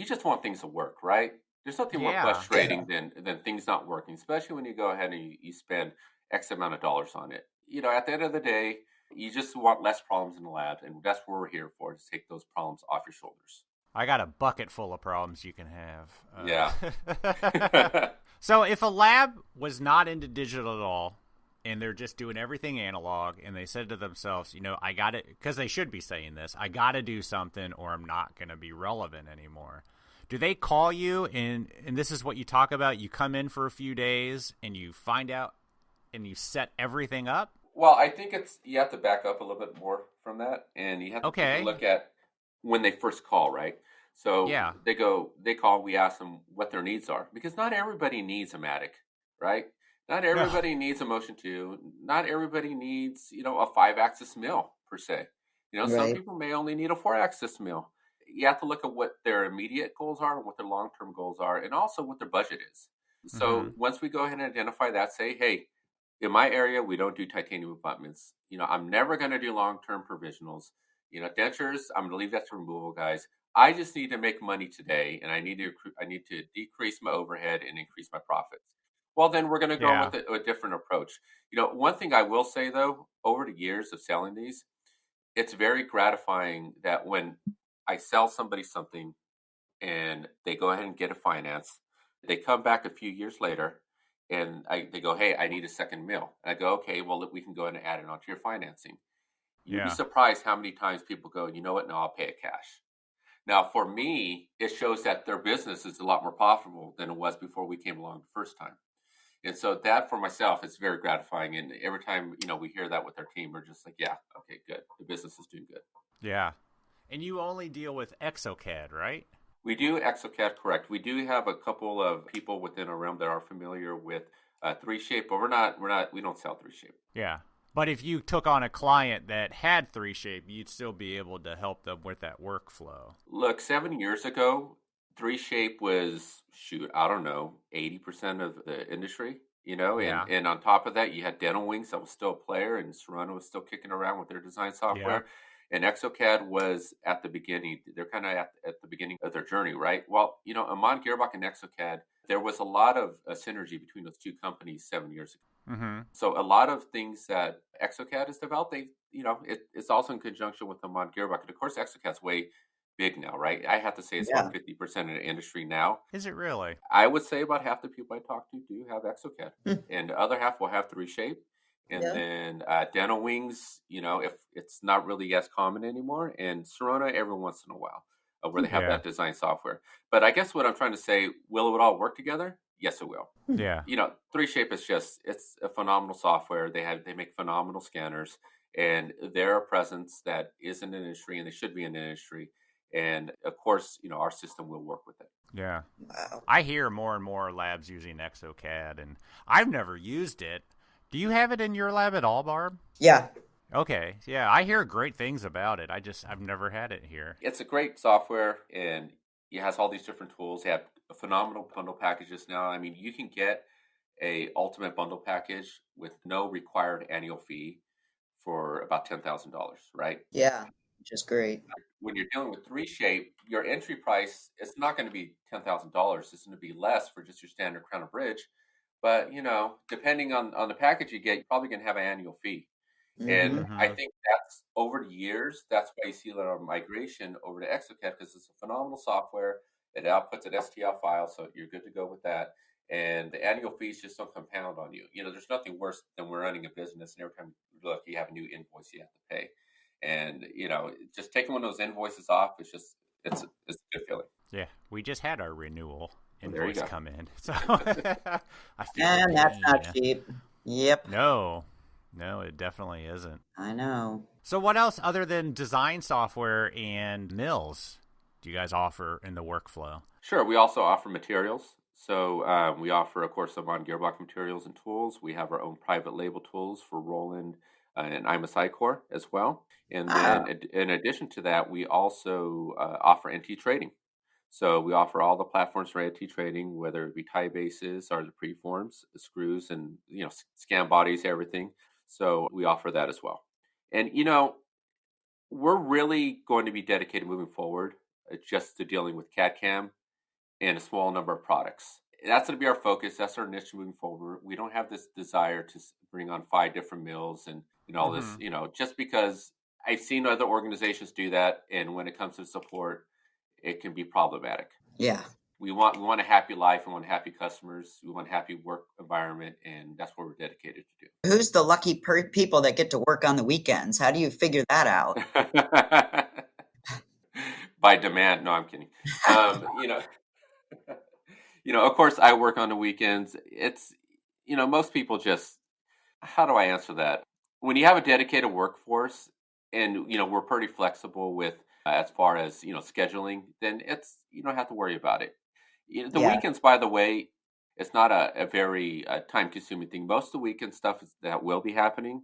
[SPEAKER 4] just want things to work, right? There's nothing more
[SPEAKER 1] Yeah.
[SPEAKER 4] frustrating than things not working, especially when you go ahead and you spend X amount of dollars on it. At the end of the day, you just want less problems in the lab, and that's what we're here for, to take those problems off your shoulders.
[SPEAKER 1] I got a bucket full of problems you can have.
[SPEAKER 4] Yeah.
[SPEAKER 1] So if a lab was not into digital at all, and they're just doing everything analog, and they said to themselves, I got to, because they should be saying this, I got to do something or I'm not going to be relevant anymore. Do they call you, and this is what you talk about, you come in for a few days, and you find out, and you set everything up?
[SPEAKER 4] Well, I think you have to back up a little bit more from that, and you have to take a look at when they first call, right? So
[SPEAKER 1] Yeah.
[SPEAKER 4] they call, we ask them what their needs are, because not everybody needs a Matic, right? Not everybody needs a Motion 2. Not everybody needs, a 5-axis mill per se. Some
[SPEAKER 2] Right.
[SPEAKER 4] people may only need a 4-axis mill. You have to look at what their immediate goals are, what their long-term goals are, and also what their budget is. So once we go ahead and identify that, say, hey, in my area, we don't do titanium abutments. I'm never going to do long-term provisionals. Dentures, I'm going to leave that to removal guys. I just need to make money today, and I need to decrease my overhead and increase my profits. Well, then we're going to go with a different approach. One thing I will say though, over the years of selling these, it's very gratifying that when I sell somebody something and they go ahead and get it financed. They come back a few years later and they go, hey, I need a second mill. And I go, okay, well, we can go ahead and add it onto your financing. You'd be
[SPEAKER 1] Yeah.
[SPEAKER 4] surprised how many times people go, you know what? No, I'll pay it cash. Now, for me, it shows that their business is a lot more profitable than it was before we came along the first time. And so that for myself is very gratifying. And every time, we hear that with our team, we're just like, yeah, okay, good. The business is doing good.
[SPEAKER 1] Yeah. And you only deal with ExoCAD, right?
[SPEAKER 4] We do ExoCAD, correct. We do have a couple of people within our realm that are familiar with 3Shape, but we don't sell 3Shape.
[SPEAKER 1] Yeah. But if you took on a client that had 3Shape, you'd still be able to help them with that workflow.
[SPEAKER 4] Look, 7 years ago, 3Shape was, I don't know, 80% of the industry,
[SPEAKER 1] Yeah.
[SPEAKER 4] and on top of that, you had Dental Wings that was still a player, and Serrano was still kicking around with their design software.
[SPEAKER 1] Yeah.
[SPEAKER 4] And ExoCAD was at the beginning. They're kind of at the beginning of their journey, right? Well, Amon Gearbox and ExoCAD, there was a lot of synergy between those two companies 7 years ago.
[SPEAKER 1] Mm-hmm.
[SPEAKER 4] So a lot of things that ExoCAD has developed, it's also in conjunction with Amon Gearbox. And of course, ExoCAD's way big now, right? I have to say it's about 50% of the industry now.
[SPEAKER 1] Is it really?
[SPEAKER 4] I would say about half the people I talk to do have ExoCAD, and the other half will have 3Shape. And then Dental Wings, if it's not really as common anymore, and Serrano every once in a while, where they have that design software. But I guess what I'm trying to say, will it all work together? Yes, it will.
[SPEAKER 1] Yeah.
[SPEAKER 4] 3Shape is it's a phenomenal software. They make phenomenal scanners, and they're a presence that is in the industry, and they should be in the industry. And of course, our system will work with it.
[SPEAKER 1] Yeah.
[SPEAKER 2] Wow.
[SPEAKER 1] I hear more and more labs using ExoCAD, and I've never used it. Do you have it in your lab at all, Barb?
[SPEAKER 2] Yeah.
[SPEAKER 1] Okay. Yeah, I hear great things about it. I've never had it here.
[SPEAKER 4] It's a great software, and it has all these different tools. They have phenomenal bundle packages now. I mean, you can get a ultimate bundle package with no required annual fee for about $10,000, right?
[SPEAKER 2] Yeah. Which is great.
[SPEAKER 4] When you're dealing with 3Shape, your entry price, it's not going to be $10,000. It's going to be less for just your standard crown and bridge. But, depending on the package you get, you're probably going to have an annual fee. And I think that's over the years, that's why you see a lot of migration over to ExoCAD, because it's a phenomenal software. It outputs an STL file, so you're good to go with that. And the annual fees just don't compound on you. There's nothing worse than we're running a business, and every time you have a new invoice you have to pay. And, just taking one of those invoices off, it's a good feeling.
[SPEAKER 1] Yeah, we just had our renewal
[SPEAKER 4] There you
[SPEAKER 1] invoice
[SPEAKER 4] go.
[SPEAKER 1] come in. So I feel
[SPEAKER 2] And
[SPEAKER 1] the
[SPEAKER 2] that's
[SPEAKER 1] pain.
[SPEAKER 2] not cheap. Yep.
[SPEAKER 1] No, it definitely isn't.
[SPEAKER 2] I know.
[SPEAKER 1] So what else other than design software and mills do you guys offer in the workflow?
[SPEAKER 4] Sure. We also offer materials. So we offer, of course, some on Gearbox materials and tools. We have our own private label tools for Roland and IMS Core as well. And then in addition to that, we also offer NT trading. So we offer all the platforms for NT trading, whether it be tie bases or the preforms, the screws, and scan bodies, everything. So we offer that as well. And we're really going to be dedicated moving forward just to dealing with CAD/CAM and a small number of products. That's going to be our focus. That's our niche moving forward. We don't have this desire to bring on 5 different mills and all this, just because I've seen other organizations do that. And when it comes to support, it can be problematic.
[SPEAKER 2] Yeah.
[SPEAKER 4] We want a happy life. We want happy customers. We want a happy work environment. And that's what we're dedicated to do.
[SPEAKER 2] Who's the lucky people that get to work on the weekends? How do you figure that out?
[SPEAKER 4] By demand. No, I'm kidding. Of course, I work on the weekends. It's, most people just, how do I answer that? When you have a dedicated workforce and, we're pretty flexible with as far as, scheduling, then you don't have to worry about it. The weekends, by the way, it's not a very time consuming thing. Most of the weekend stuff that will be happening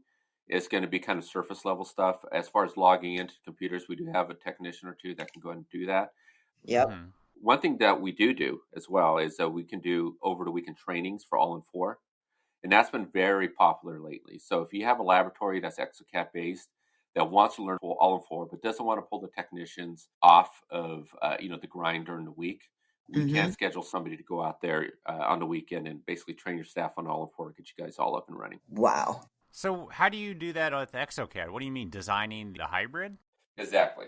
[SPEAKER 4] is going to be kind of surface level stuff. As far as logging into computers, we do have a technician or two that can go ahead and do that.
[SPEAKER 2] Yep.
[SPEAKER 4] One thing that we do as well is that we can do over the weekend trainings for all in 4. And that's been very popular lately. So if you have a laboratory that's ExoCAD based that wants to learn all in 4, but doesn't want to pull the technicians off of, the grind during the week, we can schedule somebody to go out there on the weekend and basically train your staff on all in 4 to get you guys all up and running.
[SPEAKER 2] Wow.
[SPEAKER 1] So how do you do that with ExoCAD? What do you mean, designing the hybrid?
[SPEAKER 4] Exactly.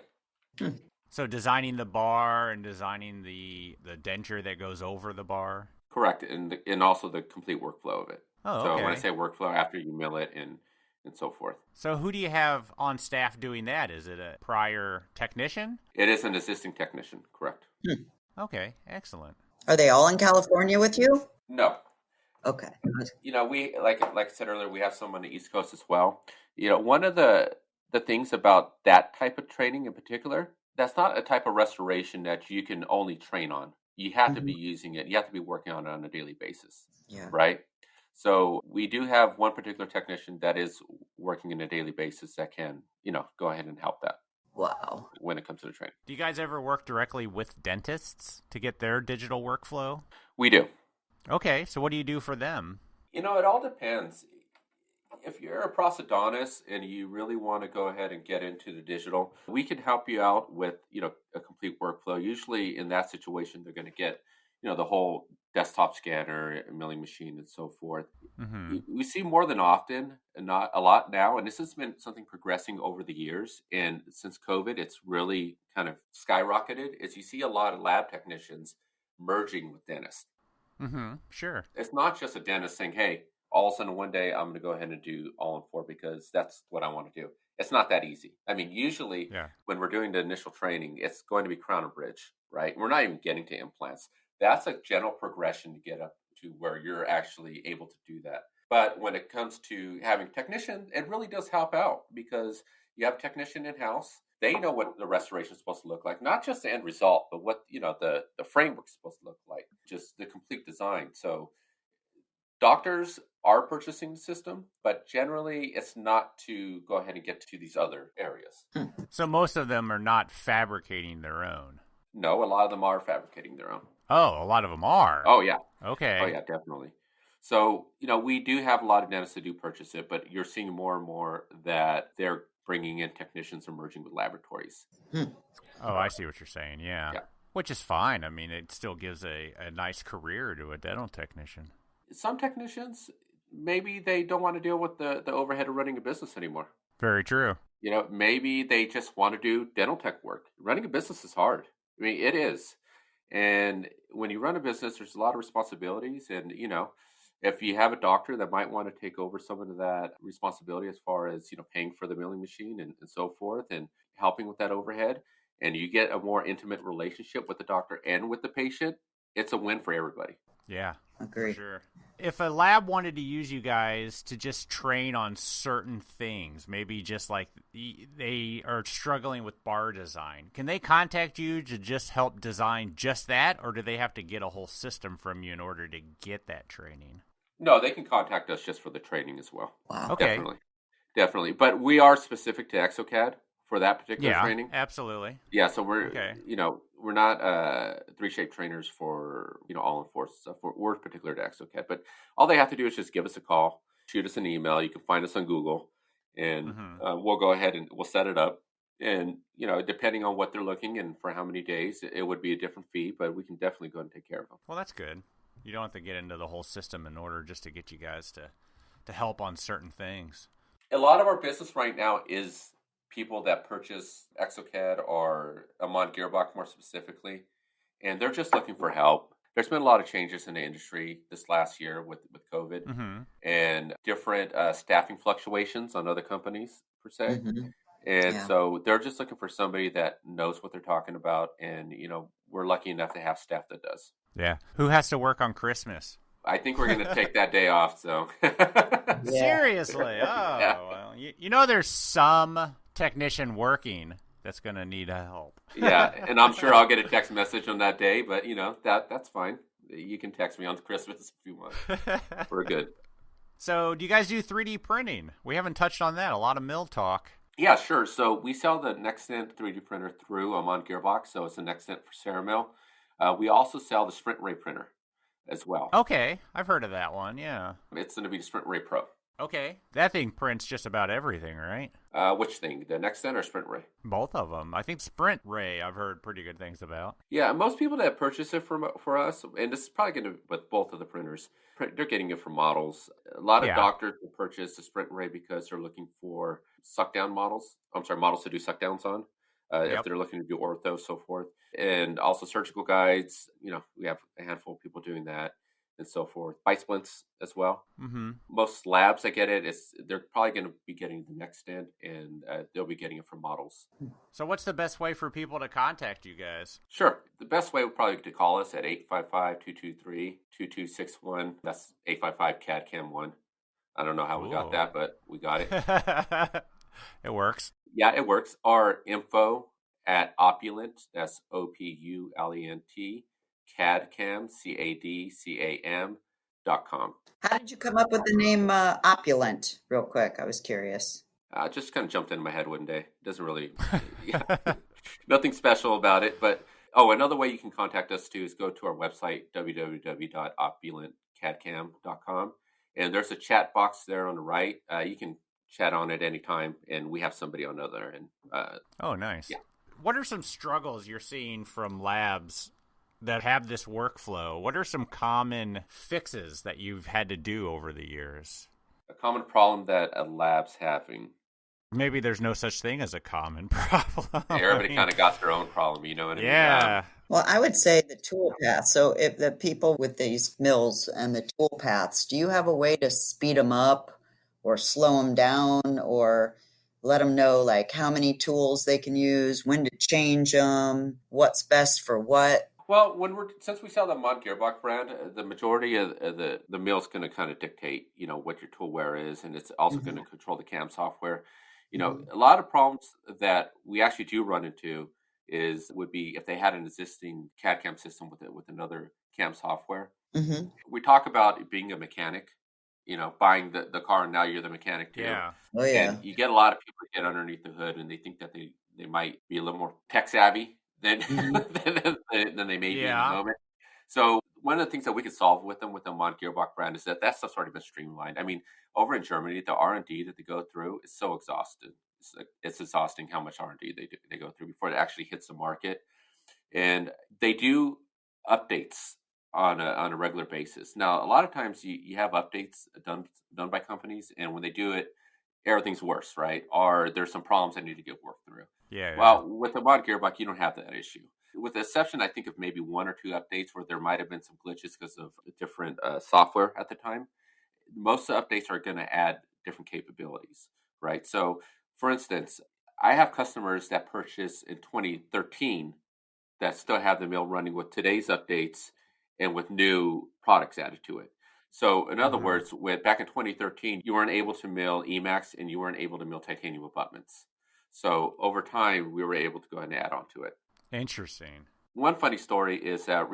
[SPEAKER 1] So designing the bar and designing the denture that goes over the bar?
[SPEAKER 4] Correct, and also the complete workflow of it.
[SPEAKER 1] Oh,
[SPEAKER 4] So when I
[SPEAKER 1] okay.
[SPEAKER 4] say workflow, after you mill it and so forth.
[SPEAKER 1] So who do you have on staff doing that? Is it a prior technician?
[SPEAKER 4] It is an assisting technician, correct?
[SPEAKER 2] Hmm.
[SPEAKER 1] Okay, excellent.
[SPEAKER 2] Are they all in California with you?
[SPEAKER 4] No.
[SPEAKER 2] Okay.
[SPEAKER 4] We like I said earlier, we have some on the East Coast as well. One of the things about that type of training in particular, that's not a type of restoration that you can only train on. You have to be
[SPEAKER 2] Mhm.
[SPEAKER 4] using it. You have to be working on it on a daily basis,
[SPEAKER 2] Yeah.
[SPEAKER 4] right? So we do have one particular technician that is working on a daily basis that can, go ahead and help that
[SPEAKER 2] Wow.
[SPEAKER 4] when it comes to the training.
[SPEAKER 1] Do you guys ever work directly with dentists to get their digital workflow?
[SPEAKER 4] We do.
[SPEAKER 1] Okay, so what do you do for them?
[SPEAKER 4] It all depends. If you're a prosthodontist and you really want to go ahead and get into the digital, we can help you out with, a complete workflow. Usually in that situation, they're going to get, the whole desktop scanner, milling machine, and so forth.
[SPEAKER 1] Mm-hmm.
[SPEAKER 4] We see more than often, and not a lot now, and this has been something progressing over the years. And since COVID, it's really kind of skyrocketed. Is you see a lot of lab technicians merging with dentists.
[SPEAKER 1] Mm-hmm. Sure.
[SPEAKER 4] It's not just a dentist saying, "Hey, all of a sudden one day I'm going to go ahead and do all in four because that's what I want to do." It's not that easy. I mean, usually
[SPEAKER 1] Yeah.
[SPEAKER 4] when we're doing the initial training, it's going to be crown and bridge, right? We're not even getting to implants. That's a general progression to get up to where you're actually able to do that. But when it comes to having technician, it really does help out because you have a technician in house. They know what the restoration is supposed to look like, not just the end result, but what the framework is supposed to look like, just the complete design. So doctors are purchasing the system, but generally it's not to go ahead and get to these other areas.
[SPEAKER 1] So most of them are not fabricating their own.
[SPEAKER 4] No, a lot of them are fabricating their own.
[SPEAKER 1] Oh, a lot of them are.
[SPEAKER 4] Oh yeah.
[SPEAKER 1] Okay.
[SPEAKER 4] Oh yeah, definitely. So, we do have a lot of dentists that do purchase it, but you're seeing more and more that they're bringing in technicians emerging with laboratories.
[SPEAKER 1] Oh, I see what you're saying. Yeah.
[SPEAKER 4] Yeah.
[SPEAKER 1] Which is fine. I mean, it still gives a nice career to a dental technician.
[SPEAKER 4] Some technicians, maybe they don't want to deal with the overhead of running a business anymore.
[SPEAKER 1] Very true.
[SPEAKER 4] Maybe they just want to do dental tech work. Running a business is hard. I mean, it is. And when you run a business, there's a lot of responsibilities. And, if you have a doctor that might want to take over some of that responsibility as far as, paying for the milling machine and so forth and helping with that overhead, and you get a more intimate relationship with the doctor and with the patient, it's a win for everybody.
[SPEAKER 1] Yeah,
[SPEAKER 2] Agree.
[SPEAKER 1] for sure. If a lab wanted to use you guys to just train on certain things, maybe just like they are struggling with bar design, can they contact you to just help design just that, or do they have to get a whole system from you in order to get that training?
[SPEAKER 4] No, they can contact us just for the training as well.
[SPEAKER 2] Wow.
[SPEAKER 1] Okay.
[SPEAKER 4] Definitely. But we are specific to exocad for that particular
[SPEAKER 1] Yeah,
[SPEAKER 4] training.
[SPEAKER 1] absolutely.
[SPEAKER 4] Yeah, so we're
[SPEAKER 1] Okay.
[SPEAKER 4] we're not 3Shape trainers for all enforced stuff. We're particular to exocad, but all they have to do is just give us a call, shoot us an email. You can find us on Google, and
[SPEAKER 1] Mm-hmm.
[SPEAKER 4] we'll go ahead and we'll set it up. And depending on what they're looking and for how many days, it would be a different fee, but we can definitely go and take care of them.
[SPEAKER 1] Well, that's good. You don't have to get into the whole system in order just to get you guys to help on certain things.
[SPEAKER 4] A lot of our business right now is people that purchase exocad or Amon Gearbox more specifically, and they're just looking for help. There's been a lot of changes in the industry this last year with COVID
[SPEAKER 1] Mm-hmm.
[SPEAKER 4] and different staffing fluctuations on other companies per se.
[SPEAKER 2] Mhm.
[SPEAKER 4] And
[SPEAKER 2] Yeah.
[SPEAKER 4] so they're just looking for somebody that knows what they're talking about. And, we're lucky enough to have staff that does.
[SPEAKER 1] Yeah. Who has to work on Christmas?
[SPEAKER 4] I think we're going to take that day off. So,
[SPEAKER 2] Yeah.
[SPEAKER 1] Seriously? Oh,
[SPEAKER 4] Yeah.
[SPEAKER 1] well, there's some technician working that's going to need help.
[SPEAKER 4] Yeah, and I'm sure I'll get a text message on that day, but that's fine. You can text me on Christmas if you want. We're good.
[SPEAKER 1] So, do you guys do 3D printing? We haven't touched on that. A lot of mill talk.
[SPEAKER 4] Yeah, sure. So we sell the Nextent 3D printer through Amon Gearbox, so it's a Nextent for Ceramill. We also sell the Sprint Ray printer as well.
[SPEAKER 1] Okay, I've heard of that one. Yeah.
[SPEAKER 4] It's going to be the Sprint Ray Pro.
[SPEAKER 1] Okay, that thing prints just about everything, right?
[SPEAKER 4] Which thing? The Nextent or Sprint Ray?
[SPEAKER 1] Both of them. I think Sprint Ray I've heard pretty good things about.
[SPEAKER 4] Yeah, most people that purchase it for us, and this is probably going to with both of the printers, they're getting it for models. A lot of doctors will purchase the Sprint Ray because they're looking for suck down models. I'm sorry, models to do suck downs on. if
[SPEAKER 1] Yep.
[SPEAKER 4] they're looking to do ortho, so forth. And also surgical guides, we have a handful of people doing that and so forth. Bite splints as well.
[SPEAKER 1] Mm-hmm.
[SPEAKER 4] Most labs that get it, they're probably going to be getting the next stent, and they'll be getting it from models.
[SPEAKER 1] So what's the best way for people to contact you guys?
[SPEAKER 4] Sure. The best way would probably be to call us at 855-223-2261. That's 855-CAD-CAM1. I don't know how we got
[SPEAKER 1] Ooh.
[SPEAKER 4] that, but we got it.
[SPEAKER 1] It works.
[SPEAKER 4] Yeah, it works. Our info at Opulent, that's Opulent, CADCAM, CADCAM.com.
[SPEAKER 2] How did you come up with the name Opulent? Real quick, I was curious.
[SPEAKER 4] Just kind of jumped into my head one day. Doesn't really, nothing special about it. But, another way you can contact us too is go to our website, www.opulentcadcam.com. And there's a chat box there on the right. You can chat on it anytime, and we have somebody on the other end.
[SPEAKER 1] Oh, nice.
[SPEAKER 4] Yeah.
[SPEAKER 1] What are some struggles you're seeing from labs that have this workflow? What are some common fixes that you've had to do over the years?
[SPEAKER 4] A common problem that a lab's having.
[SPEAKER 1] Maybe there's no such thing as a common problem.
[SPEAKER 4] Everybody kind of got their own problem, you know what I mean?
[SPEAKER 1] Yeah.
[SPEAKER 2] Well, I would say the tool path. So if the people with these mills and the tool paths, do you have a way to speed them up or slow them down or let them know like how many tools they can use, when to change them, what's best for what?
[SPEAKER 4] Well, since we sell the Mod Gearbox brand, the majority of the mill's going to kind of dictate, what your tool wear is, and it's also going to control the CAM software. A lot of problems that we actually do run into would be if they had an existing CAD CAM system with another CAM software.
[SPEAKER 2] Mm-hmm.
[SPEAKER 4] We talk about being a mechanic, buying the car, and now you're the mechanic too.
[SPEAKER 1] Yeah.
[SPEAKER 2] Oh, yeah.
[SPEAKER 4] And you get a lot of people that get underneath the hood, and they think that they might be a little more tech savvy than than they may be in the moment. So one of the things that we can solve with them with the Mod Gearbox brand is that stuff's already been streamlined. I mean, over in Germany, the R&D that they go through is so exhausted. It's exhausting how much R&D they go through before it actually hits the market. And they do updates on a regular basis. Now, a lot of times you have updates done by companies, and when they do it, everything's worse, right? Or there's some problems that need to get worked through.
[SPEAKER 1] Yeah.
[SPEAKER 4] Well, with the Mod Gearbox, you don't have that issue. With the exception, I think, of maybe one or two updates where there might have been some glitches because of different software at the time. Most of the updates are going to add different capabilities, right? So, for instance, I have customers that purchased in 2013 that still have the mill running with today's updates and with new products added to it. So, in other words, back in 2013, you weren't able to mill Emacs and you weren't able to mill titanium abutments. So, over time, we were able to go ahead and add on to it.
[SPEAKER 1] Interesting.
[SPEAKER 4] One funny story is that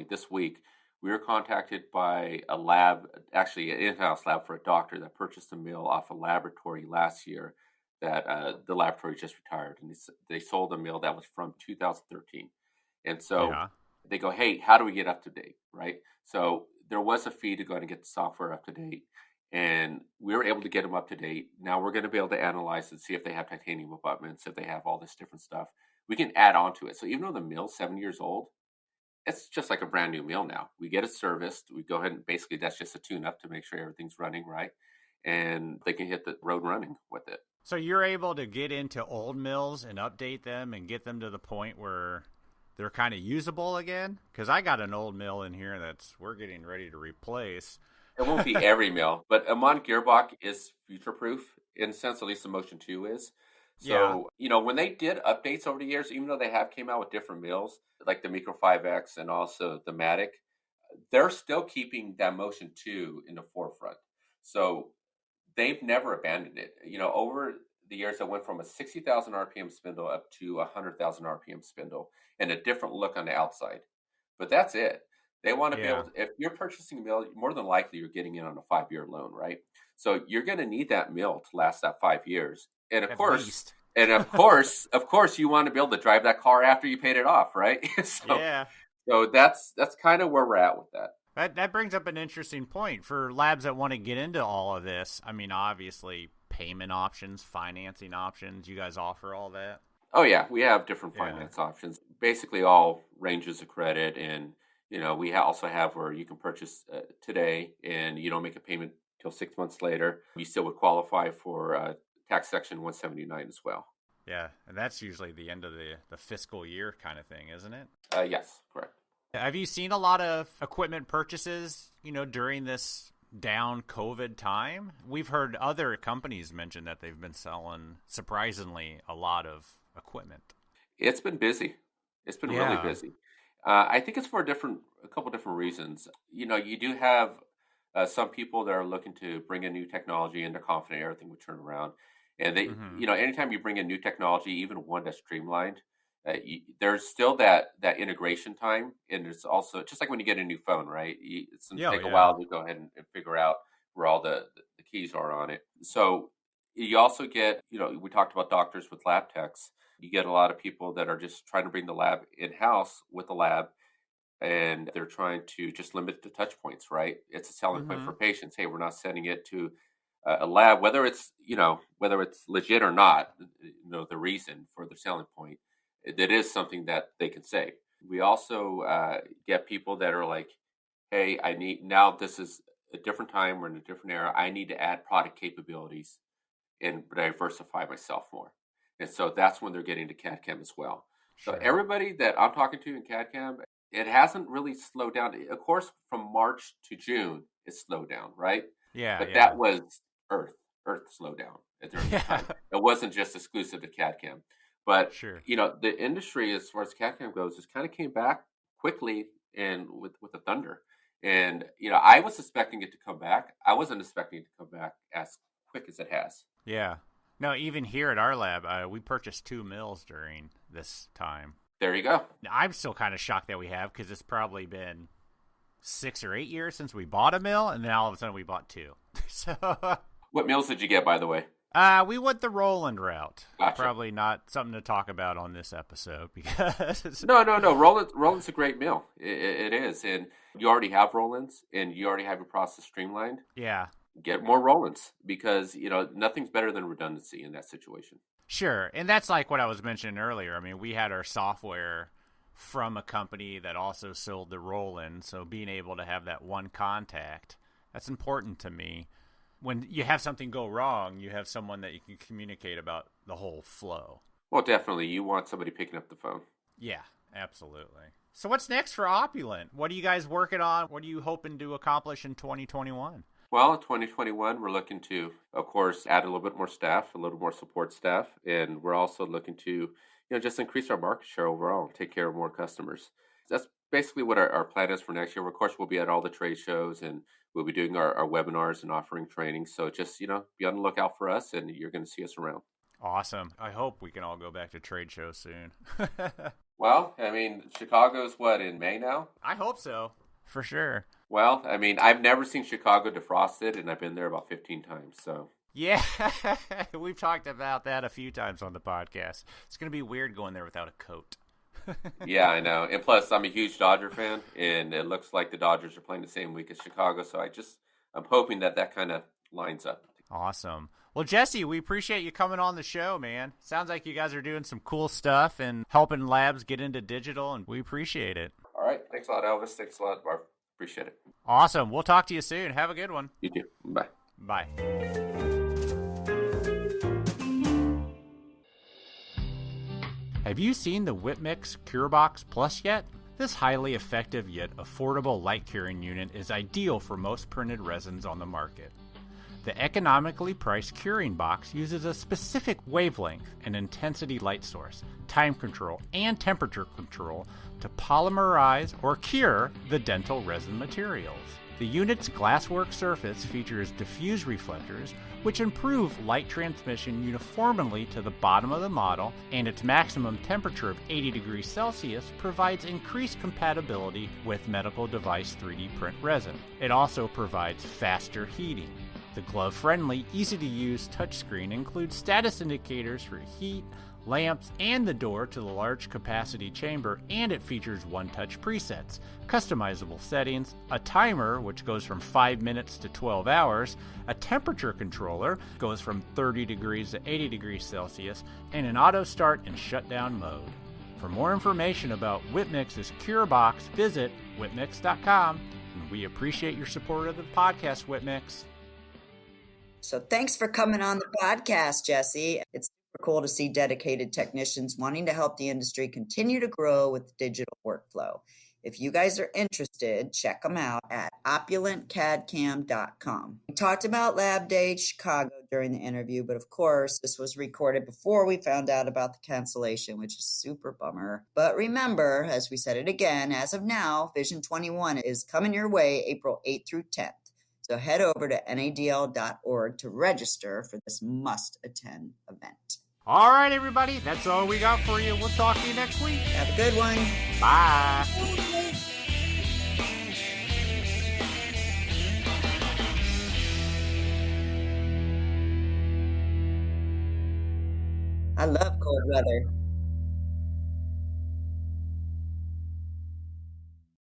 [SPEAKER 4] this week, we were contacted by a lab, actually an in-house lab for a doctor that purchased a mill off a laboratory last year that the laboratory just retired. And they sold a mill that was from 2013. And so they go, hey, how do we get up to date, right? So there was a fee to go ahead and get the software up to date. And we were able to get them up to date. Now we're going to be able to analyze and see if they have titanium abutments, if they have all this different stuff. We can add on to it. So even though the mill's 7 years old, it's just like a brand new mill now. We get it serviced. We go ahead and basically that's just a tune up to make sure everything's running right. And they can hit the road running with it.
[SPEAKER 1] So you're able to get into old mills and update them and get them to the point where they're kind of usable again? Because I got an old mill in here we're getting ready to replace.
[SPEAKER 4] It won't be every mill, but a Mod Gearbox is future-proof in a sense, at least the Motion 2 is. So, when they did updates over the years, even though they have came out with different mills, like the Micro 5X and also the Matic, they're still keeping that Motion 2 in the forefront. So they've never abandoned it. Over the years, it went from a 60,000 RPM spindle up to a 100,000 RPM spindle and a different look on the outside. But that's it. They want to be able to, if you're purchasing a mill, more than likely you're getting in on a 5-year loan, right? So you're going to need that mill to last that 5 years. And of course, you want to be able to drive that car after you paid it off, right? So that's kind of where we're at with that.
[SPEAKER 1] That brings up an interesting point for labs that want to get into all of this. I mean, obviously, payment options, financing options. You guys offer all that?
[SPEAKER 4] Oh, yeah. We have different finance options. Basically, all ranges of credit. And, we also have where you can purchase today and you don't make a payment till 6 months later. You still would qualify for tax section 179 as well.
[SPEAKER 1] Yeah, and that's usually the end of the fiscal year kind of thing, isn't it?
[SPEAKER 4] Yes, correct.
[SPEAKER 1] Have you seen a lot of equipment purchases, during this down COVID time? We've heard other companies mention that they've been selling surprisingly a lot of equipment.
[SPEAKER 4] It's been busy. It's been really
[SPEAKER 1] Yeah.
[SPEAKER 4] busy. I think it's for a couple different reasons. You do have some people that are looking to bring in new technology and they're confident everything will turn around. And they,
[SPEAKER 1] Mm-hmm.
[SPEAKER 4] anytime you bring in new technology, even one that's streamlined, there's still that integration time, and it's also just like when you get a new phone, right? It's going to
[SPEAKER 1] Yeah,
[SPEAKER 4] take a
[SPEAKER 1] yeah.
[SPEAKER 4] while to go ahead and figure out where all the keys are on it. So you also get, we talked about doctors with lab techs. You get a lot of people that are just trying to bring the lab in house with the lab, and they're trying to just limit the touch points, right? It's a selling point
[SPEAKER 1] Mm-hmm.
[SPEAKER 4] for patients. Hey, we're not sending it to a lab, whether it's legit or not. The reason for the selling point, that is something that they can say. We also get people that are like, hey, I need now. This is a different time. We're in a different era. I need to add product capabilities and diversify myself more. And so that's when they're getting to CAD CAM as well. So
[SPEAKER 1] Sure.
[SPEAKER 4] everybody that I'm talking to in CAD CAM, it hasn't really slowed down. Of course, from March to June, it slowed down, right?
[SPEAKER 1] Yeah,
[SPEAKER 4] But
[SPEAKER 1] yeah.
[SPEAKER 4] that was Earth. Earth slowed down during that
[SPEAKER 1] Yeah.
[SPEAKER 4] time. It wasn't just exclusive to CAD CAM. But
[SPEAKER 1] Sure.
[SPEAKER 4] the industry, as far as CAD CAM goes, just kind of came back quickly and with the thunder. And I was expecting it to come back. I wasn't expecting it to come back as quick as it has.
[SPEAKER 1] Yeah. No, even here at our lab, we purchased 2 mills during this time.
[SPEAKER 4] There you go.
[SPEAKER 1] Now, I'm still kind of shocked that we have, because it's probably been 6 or 8 years since we bought a mill, and then all of a sudden we bought 2. So
[SPEAKER 4] What meals did you get, by the way?
[SPEAKER 1] we went the Roland route.
[SPEAKER 4] Gotcha.
[SPEAKER 1] Probably not something to talk about on this episode because
[SPEAKER 4] No. Roland's a great meal. It is, and you already have Roland's, and you already have your process streamlined.
[SPEAKER 1] yeah,
[SPEAKER 4] Get more Roland's because nothing's better than redundancy in that situation.
[SPEAKER 1] sure. And that's like what I was mentioning earlier. I mean, we had our software from a company that also sold the Roland, so being able to have that one contact, that's important to me. When you have something go wrong, you have someone that you can communicate about the whole flow.
[SPEAKER 4] Well, definitely, you want somebody picking up the phone.
[SPEAKER 1] Yeah, absolutely. So what's next for Opulent? What are you guys working on? What are you hoping to accomplish in 2021?
[SPEAKER 4] Well, in 2021, we're looking to, of course, add a little bit more staff, a little more support staff, and we're also looking to, just increase our market share overall, take care of more customers. That's basically what our plan is for next year. Of course, we'll be at all the trade shows, and we'll be doing our webinars and offering training. So just, be on the lookout for us, and you're going to see us around.
[SPEAKER 1] Awesome. I hope we can all go back to trade shows soon.
[SPEAKER 4] Well, I mean, Chicago's what, in May now?
[SPEAKER 1] I hope so. For sure.
[SPEAKER 4] Well, I mean, I've never seen Chicago defrosted, and I've been there about 15 times, so.
[SPEAKER 1] Yeah, we've talked about that a few times on the podcast. It's going to be weird going there without a coat.
[SPEAKER 4] Yeah, I know. And plus, I'm a huge Dodger fan, and it looks like the Dodgers are playing the same week as Chicago, so I'm hoping that kind of lines up.
[SPEAKER 1] Awesome. Well, Jesse, we appreciate you coming on the show, man. Sounds like you guys are doing some cool stuff and helping labs get into digital, and we appreciate it.
[SPEAKER 4] All right. Thanks a lot, Elvis. Thanks a lot, Barb. Appreciate it.
[SPEAKER 1] Awesome. We'll talk to you soon. Have a good one.
[SPEAKER 4] You too. Bye.
[SPEAKER 1] Bye. Have you seen the Whipmix CUREBox Plus yet? This highly effective yet affordable light curing unit is ideal for most printed resins on the market. The economically priced curing box uses a specific wavelength and intensity light source, time control, and temperature control to polymerize or cure the dental resin materials. The unit's glasswork surface features diffuse reflectors, which improve light transmission uniformly to the bottom of the model, and its maximum temperature of 80 degrees Celsius provides increased compatibility with medical device 3D print resin. It also provides faster heating. The glove-friendly, easy-to-use touchscreen includes status indicators for heat, lamps, and the door to the large capacity chamber, and it features one-touch presets, customizable settings, a timer which goes from 5 minutes to 12 hours, a temperature controller goes from 30 degrees to 80 degrees Celsius, and an auto start and shutdown mode. For more information about Whipmix's CureBox, visit whipmix.com, and we appreciate your support of the podcast, Whipmix.
[SPEAKER 2] So thanks for coming on the podcast, Jesse. It's cool to see dedicated technicians wanting to help the industry continue to grow with digital workflow. If you guys are interested, check them out at opulentcadcam.com. We talked about Lab Day Chicago during the interview, but of course, this was recorded before we found out about the cancellation, which is super bummer. But remember, as we said it again, as of now, Vision 21 is coming your way April 8th through 10th. So head over to nadl.org to register for this must-attend event.
[SPEAKER 1] All right, everybody, that's all we got for you. We'll talk to you next week.
[SPEAKER 2] Have a good one.
[SPEAKER 1] Bye.
[SPEAKER 2] I love cold weather.